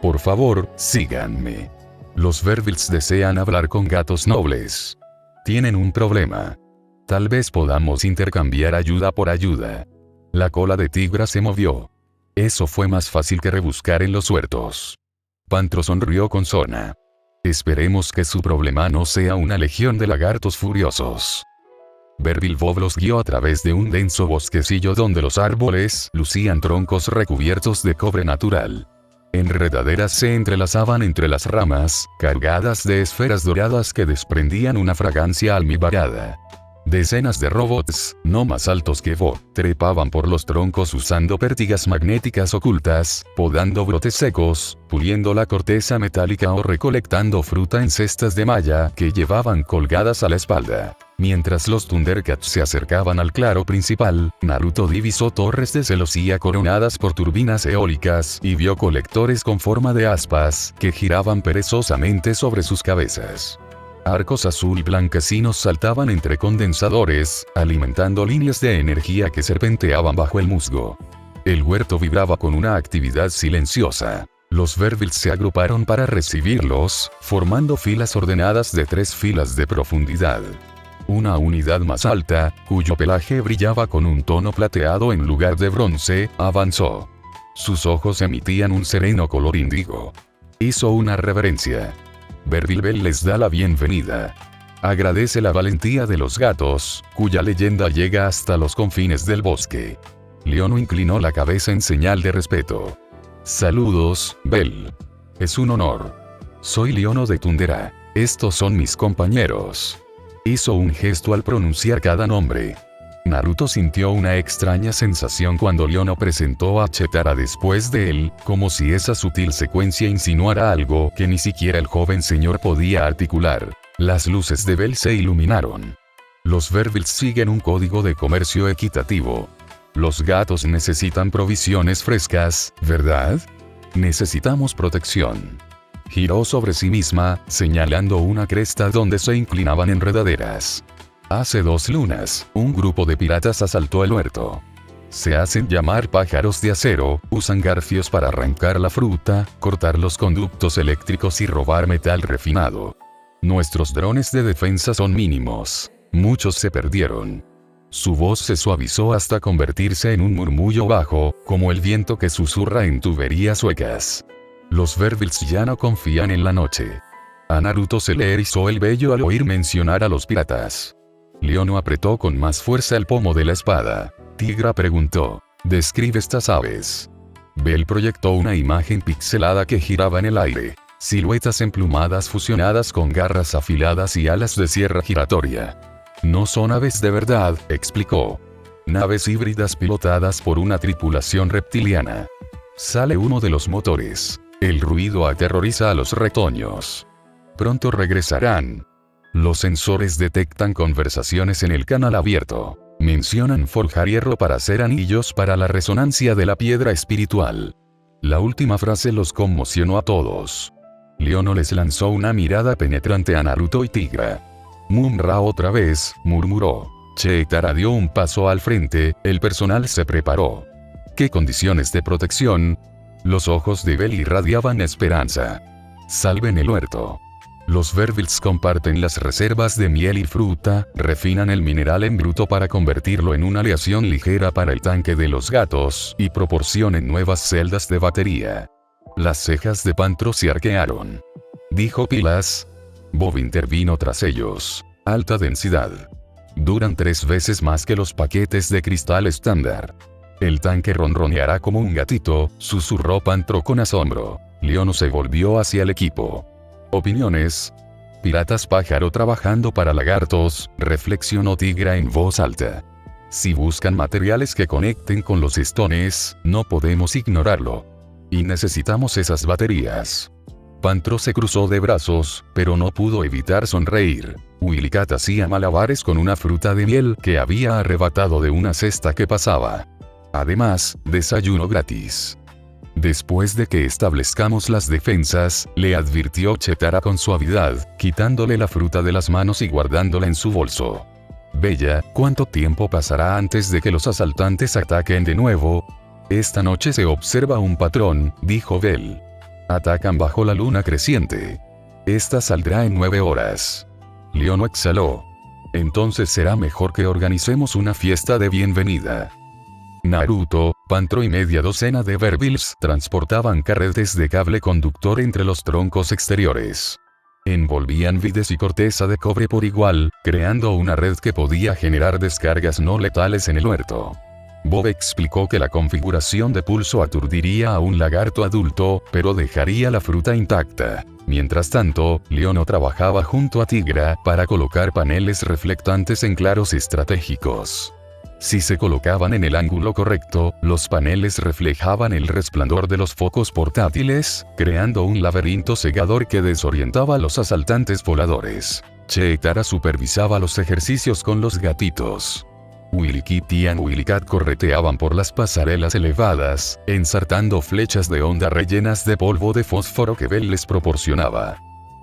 Por favor, síganme. Los Vervils desean hablar con gatos nobles. Tienen un problema. Tal vez podamos intercambiar ayuda por ayuda. La cola de Tigra se movió. Eso fue más fácil que rebuscar en los huertos. Pantro sonrió con sorna. Esperemos que su problema no sea una legión de lagartos furiosos. Verbilbob los guió a través de un denso bosquecillo donde los árboles lucían troncos recubiertos de cobre natural. Enredaderas se entrelazaban entre las ramas, cargadas de esferas doradas que desprendían una fragancia almibarada. Decenas de robots, no más altos que Bob, trepaban por los troncos usando pértigas magnéticas ocultas, podando brotes secos, puliendo la corteza metálica o recolectando fruta en cestas de malla que llevaban colgadas a la espalda. Mientras los Thundercats se acercaban al claro principal, Naruto divisó torres de celosía coronadas por turbinas eólicas y vio colectores con forma de aspas que giraban perezosamente sobre sus cabezas. Arcos azul blanquecinos saltaban entre condensadores, alimentando líneas de energía que serpenteaban bajo el musgo. El huerto vibraba con una actividad silenciosa. Los Vervils se agruparon para recibirlos, formando filas ordenadas de 3 filas de profundidad. Una unidad más alta, cuyo pelaje brillaba con un tono plateado en lugar de bronce, avanzó. Sus ojos emitían un sereno color índigo. Hizo una reverencia. Verbilbel les da la bienvenida. Agradece la valentía de los gatos, cuya leyenda llega hasta los confines del bosque. Leono inclinó la cabeza en señal de respeto. Saludos, Bell. Es un honor. Soy Leono de Tundera. Estos son mis compañeros. Hizo un gesto al pronunciar cada nombre. Naruto sintió una extraña sensación cuando Leono presentó a Chetara después de él, como si esa sutil secuencia insinuara algo que ni siquiera el joven señor podía articular. Las luces de Bell se iluminaron. Los Vervils siguen un código de comercio equitativo. Los gatos necesitan provisiones frescas, ¿verdad? Necesitamos protección. Giró sobre sí misma, señalando una cresta donde se inclinaban enredaderas. Hace 2 lunas, un grupo de piratas asaltó el huerto. Se hacen llamar pájaros de acero, usan garfios para arrancar la fruta, cortar los conductos eléctricos y robar metal refinado. Nuestros drones de defensa son mínimos. Muchos se perdieron. Su voz se suavizó hasta convertirse en un murmullo bajo, como el viento que susurra en tuberías huecas. Los Vervils ya no confían en la noche. A Naruto se le erizó el vello al oír mencionar a los piratas. Leono apretó con más fuerza el pomo de la espada. Tigra preguntó, «Describe estas aves». Bell proyectó una imagen pixelada que giraba en el aire. Siluetas emplumadas fusionadas con garras afiladas y alas de sierra giratoria. No son aves de verdad, explicó. Naves híbridas pilotadas por una tripulación reptiliana. Sale uno de los motores. El ruido aterroriza a los retoños. Pronto regresarán. Los sensores detectan conversaciones en el canal abierto. Mencionan forjar hierro para hacer anillos para la resonancia de la piedra espiritual. La última frase los conmocionó a todos. Leono les lanzó una mirada penetrante a Naruto y Tigra. Munra otra vez, murmuró. Cheetara dio un paso al frente, el personal se preparó. ¿Qué condiciones de protección? Los ojos de Bell irradiaban esperanza. Salven el huerto. Los Vervils comparten las reservas de miel y fruta, refinan el mineral en bruto para convertirlo en una aleación ligera para el tanque de los gatos, y proporcionen nuevas celdas de batería. Las cejas de Pantro se arquearon. Dijo Pilas. Bob intervino tras ellos. Alta densidad. Duran 3 veces más que los paquetes de cristal estándar. El tanque ronroneará como un gatito, susurró Pantro con asombro. Leono se volvió hacia el equipo. ¿Opiniones? Piratas pájaro trabajando para lagartos, reflexionó Tigra en voz alta. Si buscan materiales que conecten con los stones, no podemos ignorarlo. Y necesitamos esas baterías. Pantro se cruzó de brazos, pero no pudo evitar sonreír. Willycat hacía malabares con una fruta de miel que había arrebatado de una cesta que pasaba. Además, desayuno gratis. Después de que establezcamos las defensas, le advirtió Cheetara con suavidad, quitándole la fruta de las manos y guardándola en su bolso. Bella, ¿cuánto tiempo pasará antes de que los asaltantes ataquen de nuevo? Esta noche se observa un patrón, dijo Bell. Atacan bajo la luna creciente. Esta saldrá en 9 horas. Leono exhaló. Entonces será mejor que organicemos una fiesta de bienvenida. Naruto, Pantro y media docena de Vervils transportaban carretes de cable conductor entre los troncos exteriores. Envolvían vides y corteza de cobre por igual, creando una red que podía generar descargas no letales en el huerto. Bob explicó que la configuración de pulso aturdiría a un lagarto adulto, pero dejaría la fruta intacta. Mientras tanto, Leono trabajaba junto a Tigra para colocar paneles reflectantes en claros estratégicos. Si se colocaban en el ángulo correcto, los paneles reflejaban el resplandor de los focos portátiles, creando un laberinto cegador que desorientaba a los asaltantes voladores. Cheetara supervisaba los ejercicios con los gatitos. Willikit y Willycat correteaban por las pasarelas elevadas, ensartando flechas de onda rellenas de polvo de fósforo que Bell les proporcionaba.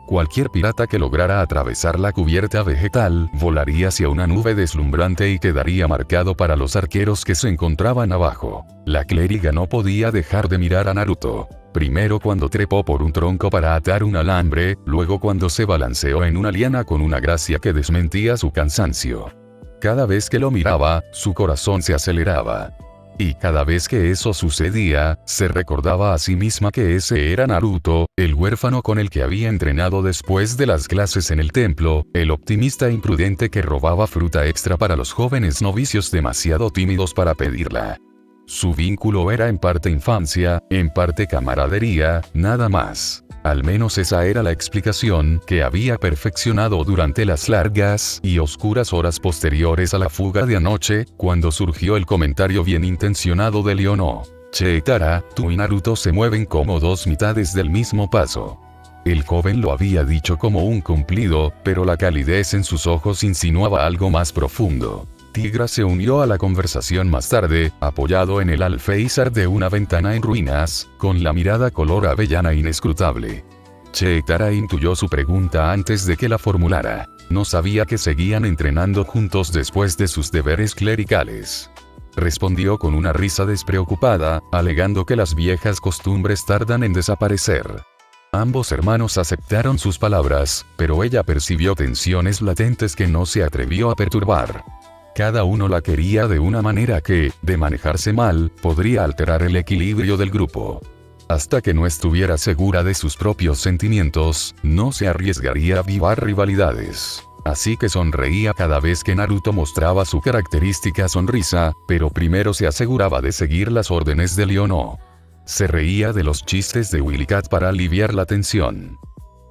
Cualquier pirata que lograra atravesar la cubierta vegetal volaría hacia una nube deslumbrante y quedaría marcado para los arqueros que se encontraban abajo. La clériga no podía dejar de mirar a Naruto. Primero cuando trepó por un tronco para atar un alambre, luego cuando se balanceó en una liana con una gracia que desmentía su cansancio. Cada vez que lo miraba, su corazón se aceleraba. Y cada vez que eso sucedía, se recordaba a sí misma que ese era Naruto, el huérfano con el que había entrenado después de las clases en el templo, el optimista imprudente que robaba fruta extra para los jóvenes novicios demasiado tímidos para pedirla. Su vínculo era en parte infancia, en parte camaradería, nada más. Al menos esa era la explicación que había perfeccionado durante las largas y oscuras horas posteriores a la fuga de anoche, cuando surgió el comentario bien intencionado de Leono. Cheetara, tú y Naruto se mueven como 2 mitades del mismo paso. El joven lo había dicho como un cumplido, pero la calidez en sus ojos insinuaba algo más profundo. Tigra se unió a la conversación más tarde, apoyado en el alféizar de una ventana en ruinas, con la mirada color avellana inescrutable. Cheetara intuyó su pregunta antes de que la formulara. No sabía que seguían entrenando juntos después de sus deberes clericales. Respondió con una risa despreocupada, alegando que las viejas costumbres tardan en desaparecer. Ambos hermanos aceptaron sus palabras, pero ella percibió tensiones latentes que no se atrevió a perturbar. Cada uno la quería de una manera que, de manejarse mal, podría alterar el equilibrio del grupo. Hasta que no estuviera segura de sus propios sentimientos, no se arriesgaría a avivar rivalidades. Así que sonreía cada vez que Naruto mostraba su característica sonrisa, pero primero se aseguraba de seguir las órdenes de Leono. Se reía de los chistes de Willycat para aliviar la tensión.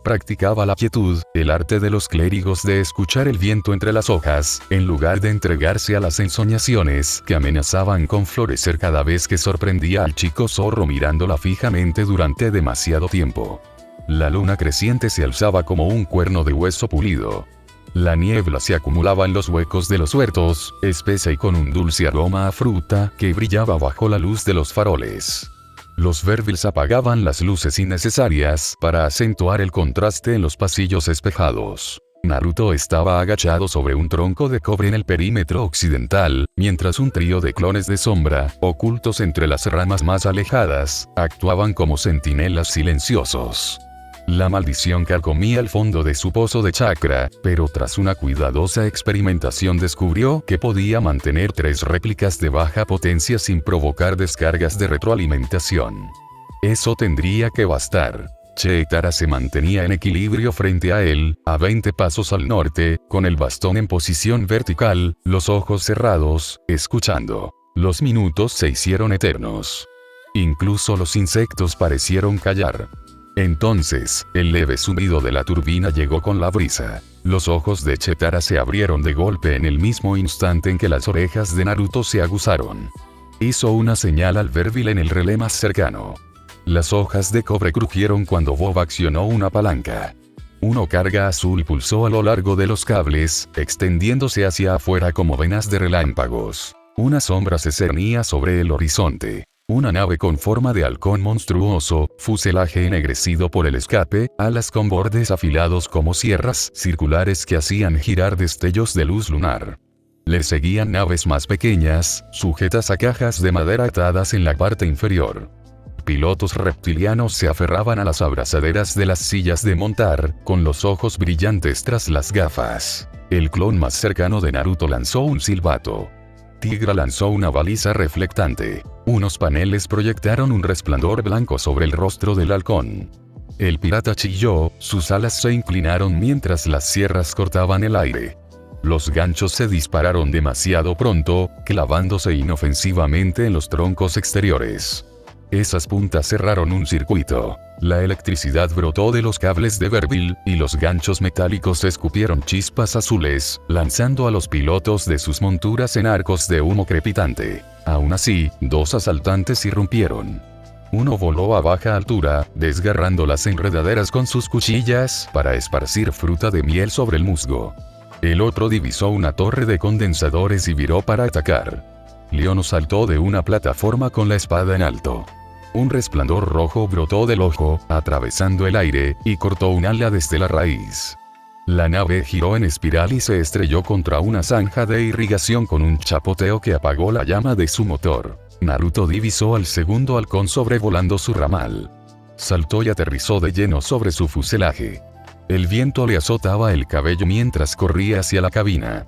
Practicaba la quietud, el arte de los clérigos de escuchar el viento entre las hojas, en lugar de entregarse a las ensoñaciones que amenazaban con florecer cada vez que sorprendía al chico zorro mirándola fijamente durante demasiado tiempo. La luna creciente se alzaba como un cuerno de hueso pulido. La niebla se acumulaba en los huecos de los huertos, espesa y con un dulce aroma a fruta que brillaba bajo la luz de los faroles. Los Vervils apagaban las luces innecesarias para acentuar el contraste en los pasillos espejados. Naruto estaba agachado sobre un tronco de cobre en el perímetro occidental, mientras un trío de clones de sombra, ocultos entre las ramas más alejadas, actuaban como centinelas silenciosos. La maldición carcomía el fondo de su pozo de chakra, pero tras una cuidadosa experimentación descubrió que podía mantener 3 réplicas de baja potencia sin provocar descargas de retroalimentación. Eso tendría que bastar. Cheetara se mantenía en equilibrio frente a él, a 20 pasos al norte, con el bastón en posición vertical, los ojos cerrados, escuchando. Los minutos se hicieron eternos. Incluso los insectos parecieron callar. Entonces, el leve zumbido de la turbina llegó con la brisa. Los ojos de Cheetara se abrieron de golpe en el mismo instante en que las orejas de Naruto se aguzaron. Hizo una señal al Vervil en el relé más cercano. Las hojas de cobre crujieron cuando Bob accionó una palanca. Una carga azul pulsó a lo largo de los cables, extendiéndose hacia afuera como venas de relámpagos. Una sombra se cernía sobre el horizonte. Una nave con forma de halcón monstruoso, fuselaje ennegrecido por el escape, alas con bordes afilados como sierras circulares que hacían girar destellos de luz lunar. Le seguían naves más pequeñas, sujetas a cajas de madera atadas en la parte inferior. Pilotos reptilianos se aferraban a las abrazaderas de las sillas de montar, con los ojos brillantes tras las gafas. El clon más cercano de Naruto lanzó un silbato. Tigra lanzó una baliza reflectante. Unos paneles proyectaron un resplandor blanco sobre el rostro del halcón. El pirata chilló, sus alas se inclinaron mientras las sierras cortaban el aire. Los ganchos se dispararon demasiado pronto, clavándose inofensivamente en los troncos exteriores. Esas puntas cerraron un circuito. La electricidad brotó de los cables de Vervil, y los ganchos metálicos escupieron chispas azules, lanzando a los pilotos de sus monturas en arcos de humo crepitante. Aún así, 2 asaltantes irrumpieron. Uno voló a baja altura, desgarrando las enredaderas con sus cuchillas para esparcir fruta de miel sobre el musgo. El otro divisó una torre de condensadores y viró para atacar. Leono saltó de una plataforma con la espada en alto. Un resplandor rojo brotó del ojo, atravesando el aire, y cortó un ala desde la raíz. La nave giró en espiral y se estrelló contra una zanja de irrigación con un chapoteo que apagó la llama de su motor. Naruto divisó al segundo halcón sobrevolando su ramal. Saltó y aterrizó de lleno sobre su fuselaje. El viento le azotaba el cabello mientras corría hacia la cabina.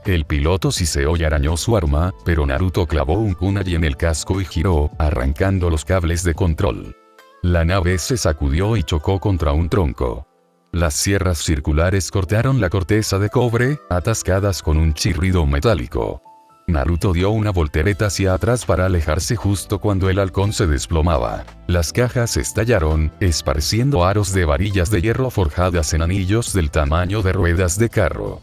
El piloto siseó y arañó su arma, pero Naruto clavó un kunai en el casco y giró, arrancando los cables de control. La nave se sacudió y chocó contra un tronco. Las sierras circulares cortaron la corteza de cobre, atascadas con un chirrido metálico. Naruto dio una voltereta hacia atrás para alejarse justo cuando el halcón se desplomaba. Las cajas estallaron, esparciendo aros de varillas de hierro forjadas en anillos del tamaño de ruedas de carro.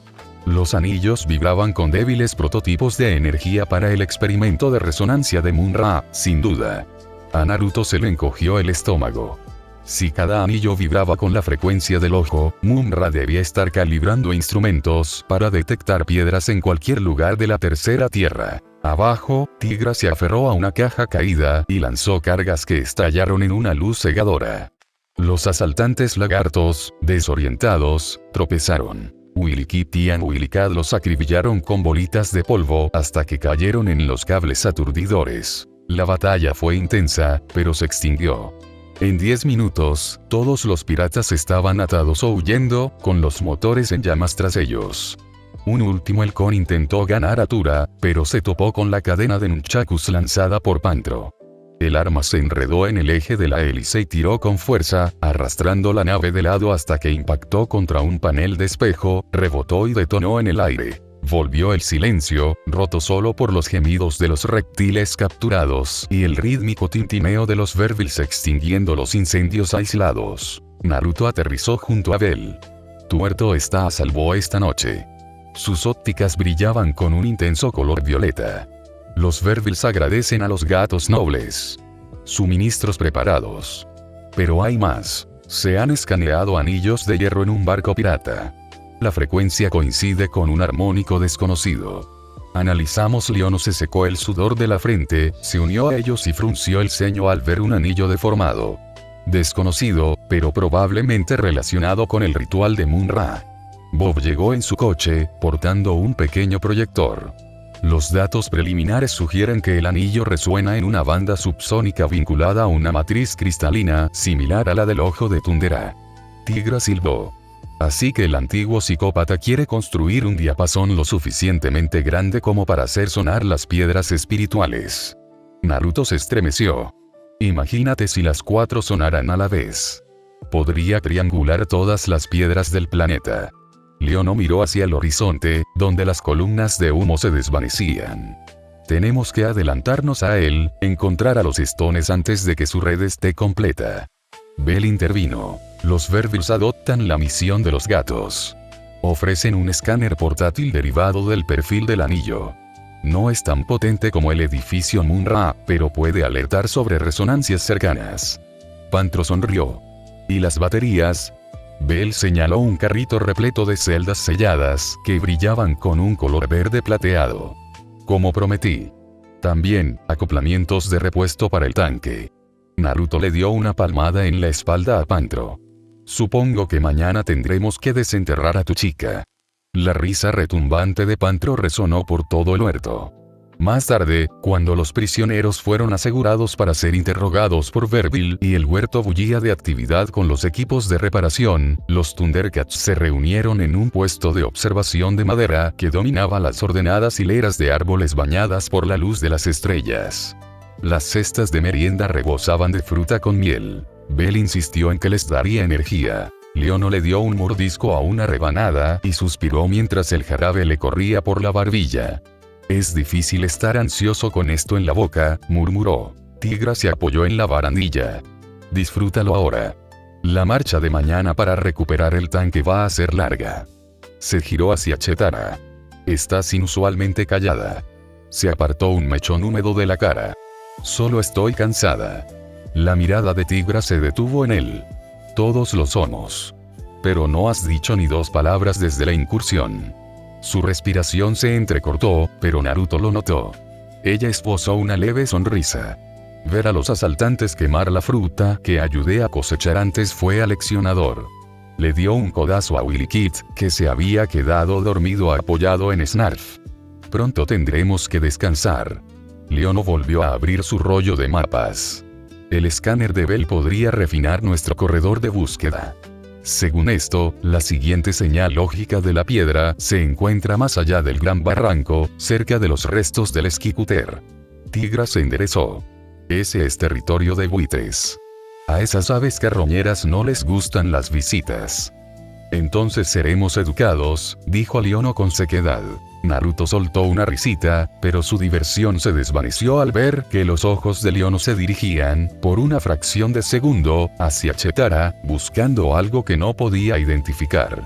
Los anillos vibraban con débiles prototipos de energía para el experimento de resonancia de Munra, sin duda. A Naruto se le encogió el estómago. Si cada anillo vibraba con la frecuencia del ojo, Munra debía estar calibrando instrumentos para detectar piedras en cualquier lugar de la tercera tierra. Abajo, Tigra se aferró a una caja caída y lanzó cargas que estallaron en una luz cegadora. Los asaltantes lagartos, desorientados, tropezaron. Willy Kitty y Willy Cat los acribillaron con bolitas de polvo hasta que cayeron en los cables aturdidores. La batalla fue intensa, pero se extinguió. En 10 minutos, todos los piratas estaban atados o huyendo, con los motores en llamas tras ellos. Un último halcón intentó ganar altura, pero se topó con la cadena de nunchakus lanzada por Pantro. El arma se enredó en el eje de la hélice y tiró con fuerza, arrastrando la nave de lado hasta que impactó contra un panel de espejo, rebotó y detonó en el aire. Volvió el silencio, roto solo por los gemidos de los reptiles capturados y el rítmico tintineo de los Vervils extinguiendo los incendios aislados. Naruto aterrizó junto a Bell. Tu huerto está a salvo esta noche. Sus ópticas brillaban con un intenso color violeta. Los Vervils agradecen a los gatos nobles. Suministros preparados. Pero hay más. Se han escaneado anillos de hierro en un barco pirata. La frecuencia coincide con un armónico desconocido. Analizamos. Leono se secó el sudor de la frente, se unió a ellos y frunció el ceño al ver un anillo deformado. Desconocido, pero probablemente relacionado con el ritual de Mun-Ra. Bob llegó en su coche, portando un pequeño proyector. Los datos preliminares sugieren que el anillo resuena en una banda subsónica vinculada a una matriz cristalina similar a la del ojo de Tundera. Tigra silbó. Así que el antiguo psicópata quiere construir un diapasón lo suficientemente grande como para hacer sonar las piedras espirituales. Naruto se estremeció. Imagínate si las 4 sonaran a la vez. Podría triangular todas las piedras del planeta. Leono miró hacia el horizonte, donde las columnas de humo se desvanecían. Tenemos que adelantarnos a él, encontrar a los estones antes de que su red esté completa. Bell intervino. Los Vervils adoptan la misión de los gatos. Ofrecen un escáner portátil derivado del perfil del anillo. No es tan potente como el edificio Mun-Ra, pero puede alertar sobre resonancias cercanas. Pantro sonrió. ¿Y las baterías? Bell señaló un carrito repleto de celdas selladas, que brillaban con un color verde plateado. Como prometí. También, acoplamientos de repuesto para el tanque. Naruto le dio una palmada en la espalda a Pantro. Supongo que mañana tendremos que desenterrar a tu chica. La risa retumbante de Pantro resonó por todo el huerto. Más tarde, cuando los prisioneros fueron asegurados para ser interrogados por Vervil y el huerto bullía de actividad con los equipos de reparación, los Thundercats se reunieron en un puesto de observación de madera que dominaba las ordenadas hileras de árboles bañadas por la luz de las estrellas. Las cestas de merienda rebosaban de fruta con miel. Bell insistió en que les daría energía. Leono le dio un mordisco a una rebanada y suspiró mientras el jarabe le corría por la barbilla. Es difícil estar ansioso con esto en la boca, murmuró. Tigra se apoyó en la barandilla. Disfrútalo ahora. La marcha de mañana para recuperar el tanque va a ser larga. Se giró hacia Chetara. Estás inusualmente callada. Se apartó un mechón húmedo de la cara. Solo estoy cansada. La mirada de Tigra se detuvo en él. Todos lo somos. Pero no has dicho ni 2 palabras desde la incursión. Su respiración se entrecortó, pero Naruto lo notó. Ella esbozó una leve sonrisa. Ver a los asaltantes quemar la fruta que ayudé a cosechar antes fue aleccionador. Le dio un codazo a Willy Kid, que se había quedado dormido apoyado en Snarf. Pronto tendremos que descansar. Leono volvió a abrir su rollo de mapas. El escáner de Bell podría refinar nuestro corredor de búsqueda. Según esto, la siguiente señal lógica de la piedra se encuentra más allá del gran barranco, cerca de los restos del Esquicuter. Tigra se enderezó. Ese es territorio de buitres. A esas aves carroñeras no les gustan las visitas. Entonces seremos educados, dijo Leono con sequedad. Naruto soltó una risita, pero su diversión se desvaneció al ver que los ojos de Leono se dirigían, por una fracción de segundo, hacia Chetara, buscando algo que no podía identificar.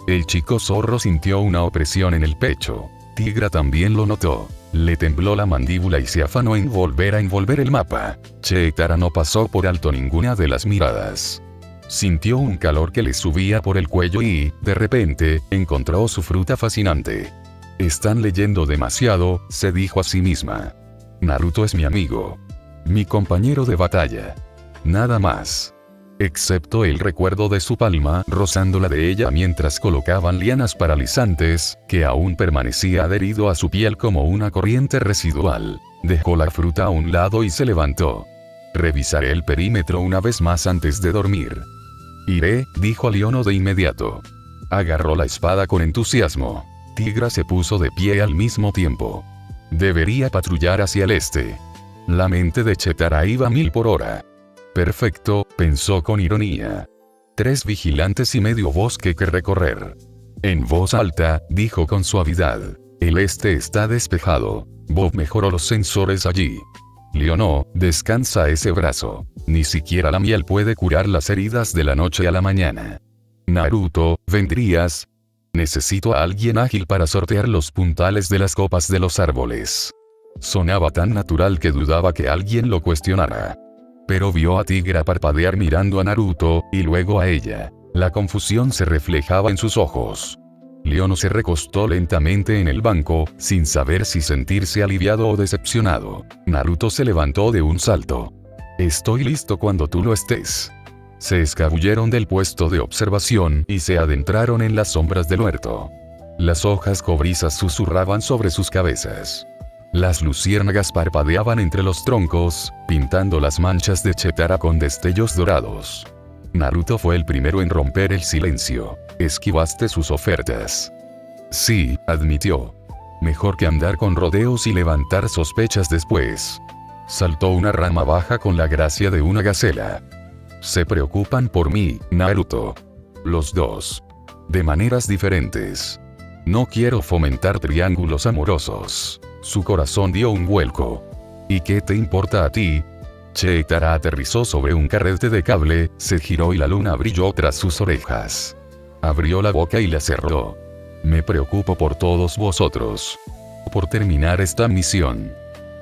El chico zorro sintió una opresión en el pecho. Tigra también lo notó. Le tembló la mandíbula y se afanó en volver a envolver el mapa. Chetara no pasó por alto ninguna de las miradas. Sintió un calor que le subía por el cuello y, de repente, encontró su fruta fascinante. Están leyendo demasiado, se dijo a sí misma. Naruto es mi amigo. Mi compañero de batalla. Nada más. Excepto el recuerdo de su palma rozando la de ella mientras colocaban lianas paralizantes, que aún permanecía adherido a su piel como una corriente residual. Dejó la fruta a un lado y se levantó. Revisaré el perímetro una vez más antes de dormir. Iré, dijo Leono de inmediato. Agarró la espada con entusiasmo. Tigra se puso de pie al mismo tiempo. Debería patrullar hacia el este. La mente de Chetara iba a 1000 por hora. Perfecto, pensó con ironía. 3 vigilantes y medio bosque que recorrer. En voz alta, dijo con suavidad. El este está despejado. Bob mejoró los sensores allí. Leono, descansa ese brazo. Ni siquiera la miel puede curar las heridas de la noche a la mañana. Naruto, ¿vendrías? Necesito a alguien ágil para sortear los puntales de las copas de los árboles. Sonaba tan natural que dudaba que alguien lo cuestionara. Pero vio a Tigra parpadear mirando a Naruto, y luego a ella. La confusión se reflejaba en sus ojos. Leono se recostó lentamente en el banco, sin saber si sentirse aliviado o decepcionado. Naruto se levantó de un salto. Estoy listo cuando tú lo estés. Se escabulleron del puesto de observación y se adentraron en las sombras del huerto. Las hojas cobrizas susurraban sobre sus cabezas. Las luciérnagas parpadeaban entre los troncos, pintando las manchas de Chetara con destellos dorados. Naruto fue el primero en romper el silencio. Esquivaste sus ofertas. Sí, admitió. Mejor que andar con rodeos y levantar sospechas después. Saltó una rama baja con la gracia de una gacela. Se preocupan por mí, Naruto. Los dos. De maneras diferentes. No quiero fomentar triángulos amorosos. Su corazón dio un vuelco. ¿Y qué te importa a ti? Chetara aterrizó sobre un carrete de cable, se giró y la luna brilló tras sus orejas. Abrió la boca y la cerró. Me preocupo por todos vosotros. Por terminar esta misión.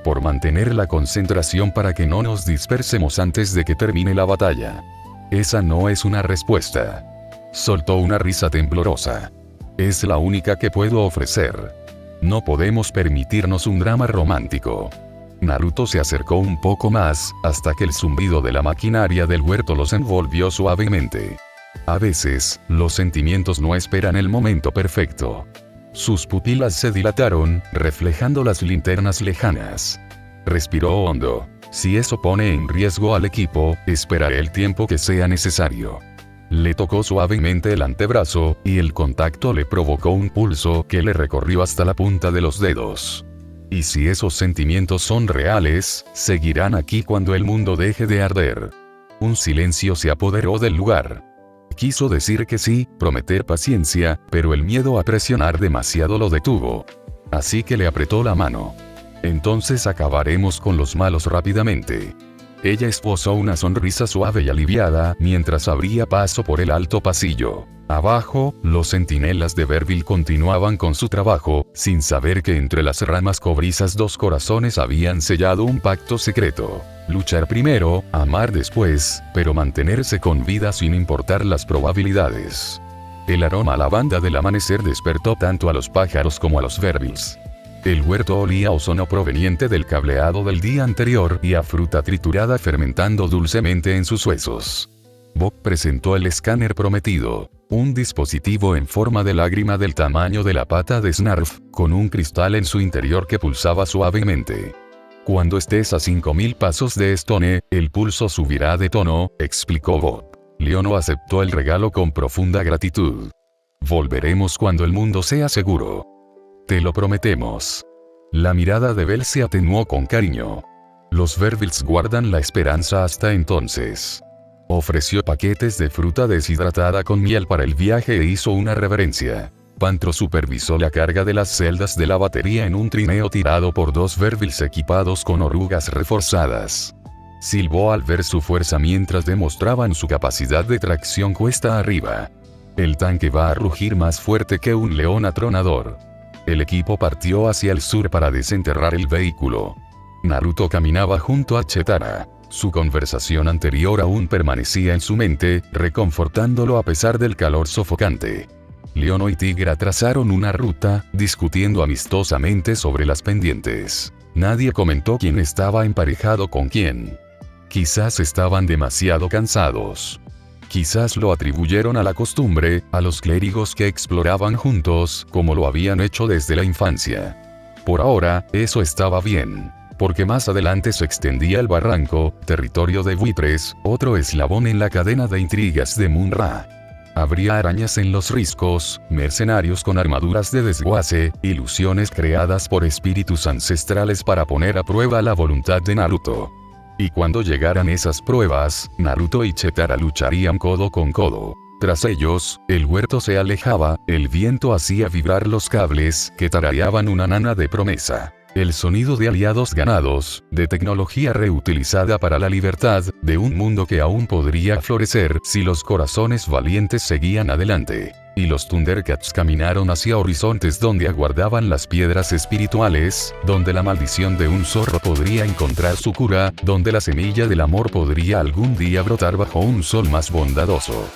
Por mantener la concentración para que no nos dispersemos antes de que termine la batalla. Esa no es una respuesta. Soltó una risa temblorosa. Es la única que puedo ofrecer. No podemos permitirnos un drama romántico. Naruto se acercó un poco más, hasta que el zumbido de la maquinaria del huerto los envolvió suavemente. A veces, los sentimientos no esperan el momento perfecto. Sus pupilas se dilataron, reflejando las linternas lejanas. Respiró hondo. Si eso pone en riesgo al equipo, esperaré el tiempo que sea necesario. Le tocó suavemente el antebrazo, y el contacto le provocó un pulso que le recorrió hasta la punta de los dedos. Y si esos sentimientos son reales, seguirán aquí cuando el mundo deje de arder. Un silencio se apoderó del lugar. Quiso decir que sí, prometer paciencia, pero el miedo a presionar demasiado lo detuvo. Así que le apretó la mano. Entonces acabaremos con los malos rápidamente. Ella esbozó una sonrisa suave y aliviada mientras abría paso por el alto pasillo. Abajo, los centinelas de Verville continuaban con su trabajo, sin saber que entre las ramas cobrizas dos corazones habían sellado un pacto secreto. Luchar primero, amar después, pero mantenerse con vida sin importar las probabilidades. El aroma a lavanda del amanecer despertó tanto a los pájaros como a los Vervilles. El huerto olía a ozono proveniente del cableado del día anterior y a fruta triturada fermentando dulcemente en sus huesos. Bob presentó el escáner prometido, un dispositivo en forma de lágrima del tamaño de la pata de Snarf, con un cristal en su interior que pulsaba suavemente. Cuando estés a 5000 pasos de Stone, el pulso subirá de tono, explicó Bob. Leono aceptó el regalo con profunda gratitud. Volveremos cuando el mundo sea seguro. Te lo prometemos. La mirada de Bell se atenuó con cariño. Los Vervilles guardan la esperanza hasta entonces. Ofreció paquetes de fruta deshidratada con miel para el viaje e hizo una reverencia. Pantro supervisó la carga de las celdas de la batería en un trineo tirado por dos Vervilles equipados con orugas reforzadas. Silbó al ver su fuerza mientras demostraban su capacidad de tracción cuesta arriba. El tanque va a rugir más fuerte que un león atronador. El equipo partió hacia el sur para desenterrar el vehículo. Naruto caminaba junto a Chetara. Su conversación anterior aún permanecía en su mente, reconfortándolo a pesar del calor sofocante. Leono y Tigra trazaron una ruta, discutiendo amistosamente sobre las pendientes. Nadie comentó quién estaba emparejado con quién. Quizás estaban demasiado cansados. Quizás lo atribuyeron a la costumbre, a los clérigos que exploraban juntos, como lo habían hecho desde la infancia. Por ahora, eso estaba bien, porque más adelante se extendía el barranco, territorio de buitres, otro eslabón en la cadena de intrigas de Munra. Habría arañas en los riscos, mercenarios con armaduras de desguace, ilusiones creadas por espíritus ancestrales para poner a prueba la voluntad de Naruto. Y cuando llegaran esas pruebas, Naruto y Chetara lucharían codo con codo. Tras ellos, el huerto se alejaba, el viento hacía vibrar los cables que tarareaban una nana de promesa. El sonido de aliados ganados, de tecnología reutilizada para la libertad, de un mundo que aún podría florecer si los corazones valientes seguían adelante. Y los Thundercats caminaron hacia horizontes donde aguardaban las piedras espirituales, donde la maldición de un zorro podría encontrar su cura, donde la semilla del amor podría algún día brotar bajo un sol más bondadoso.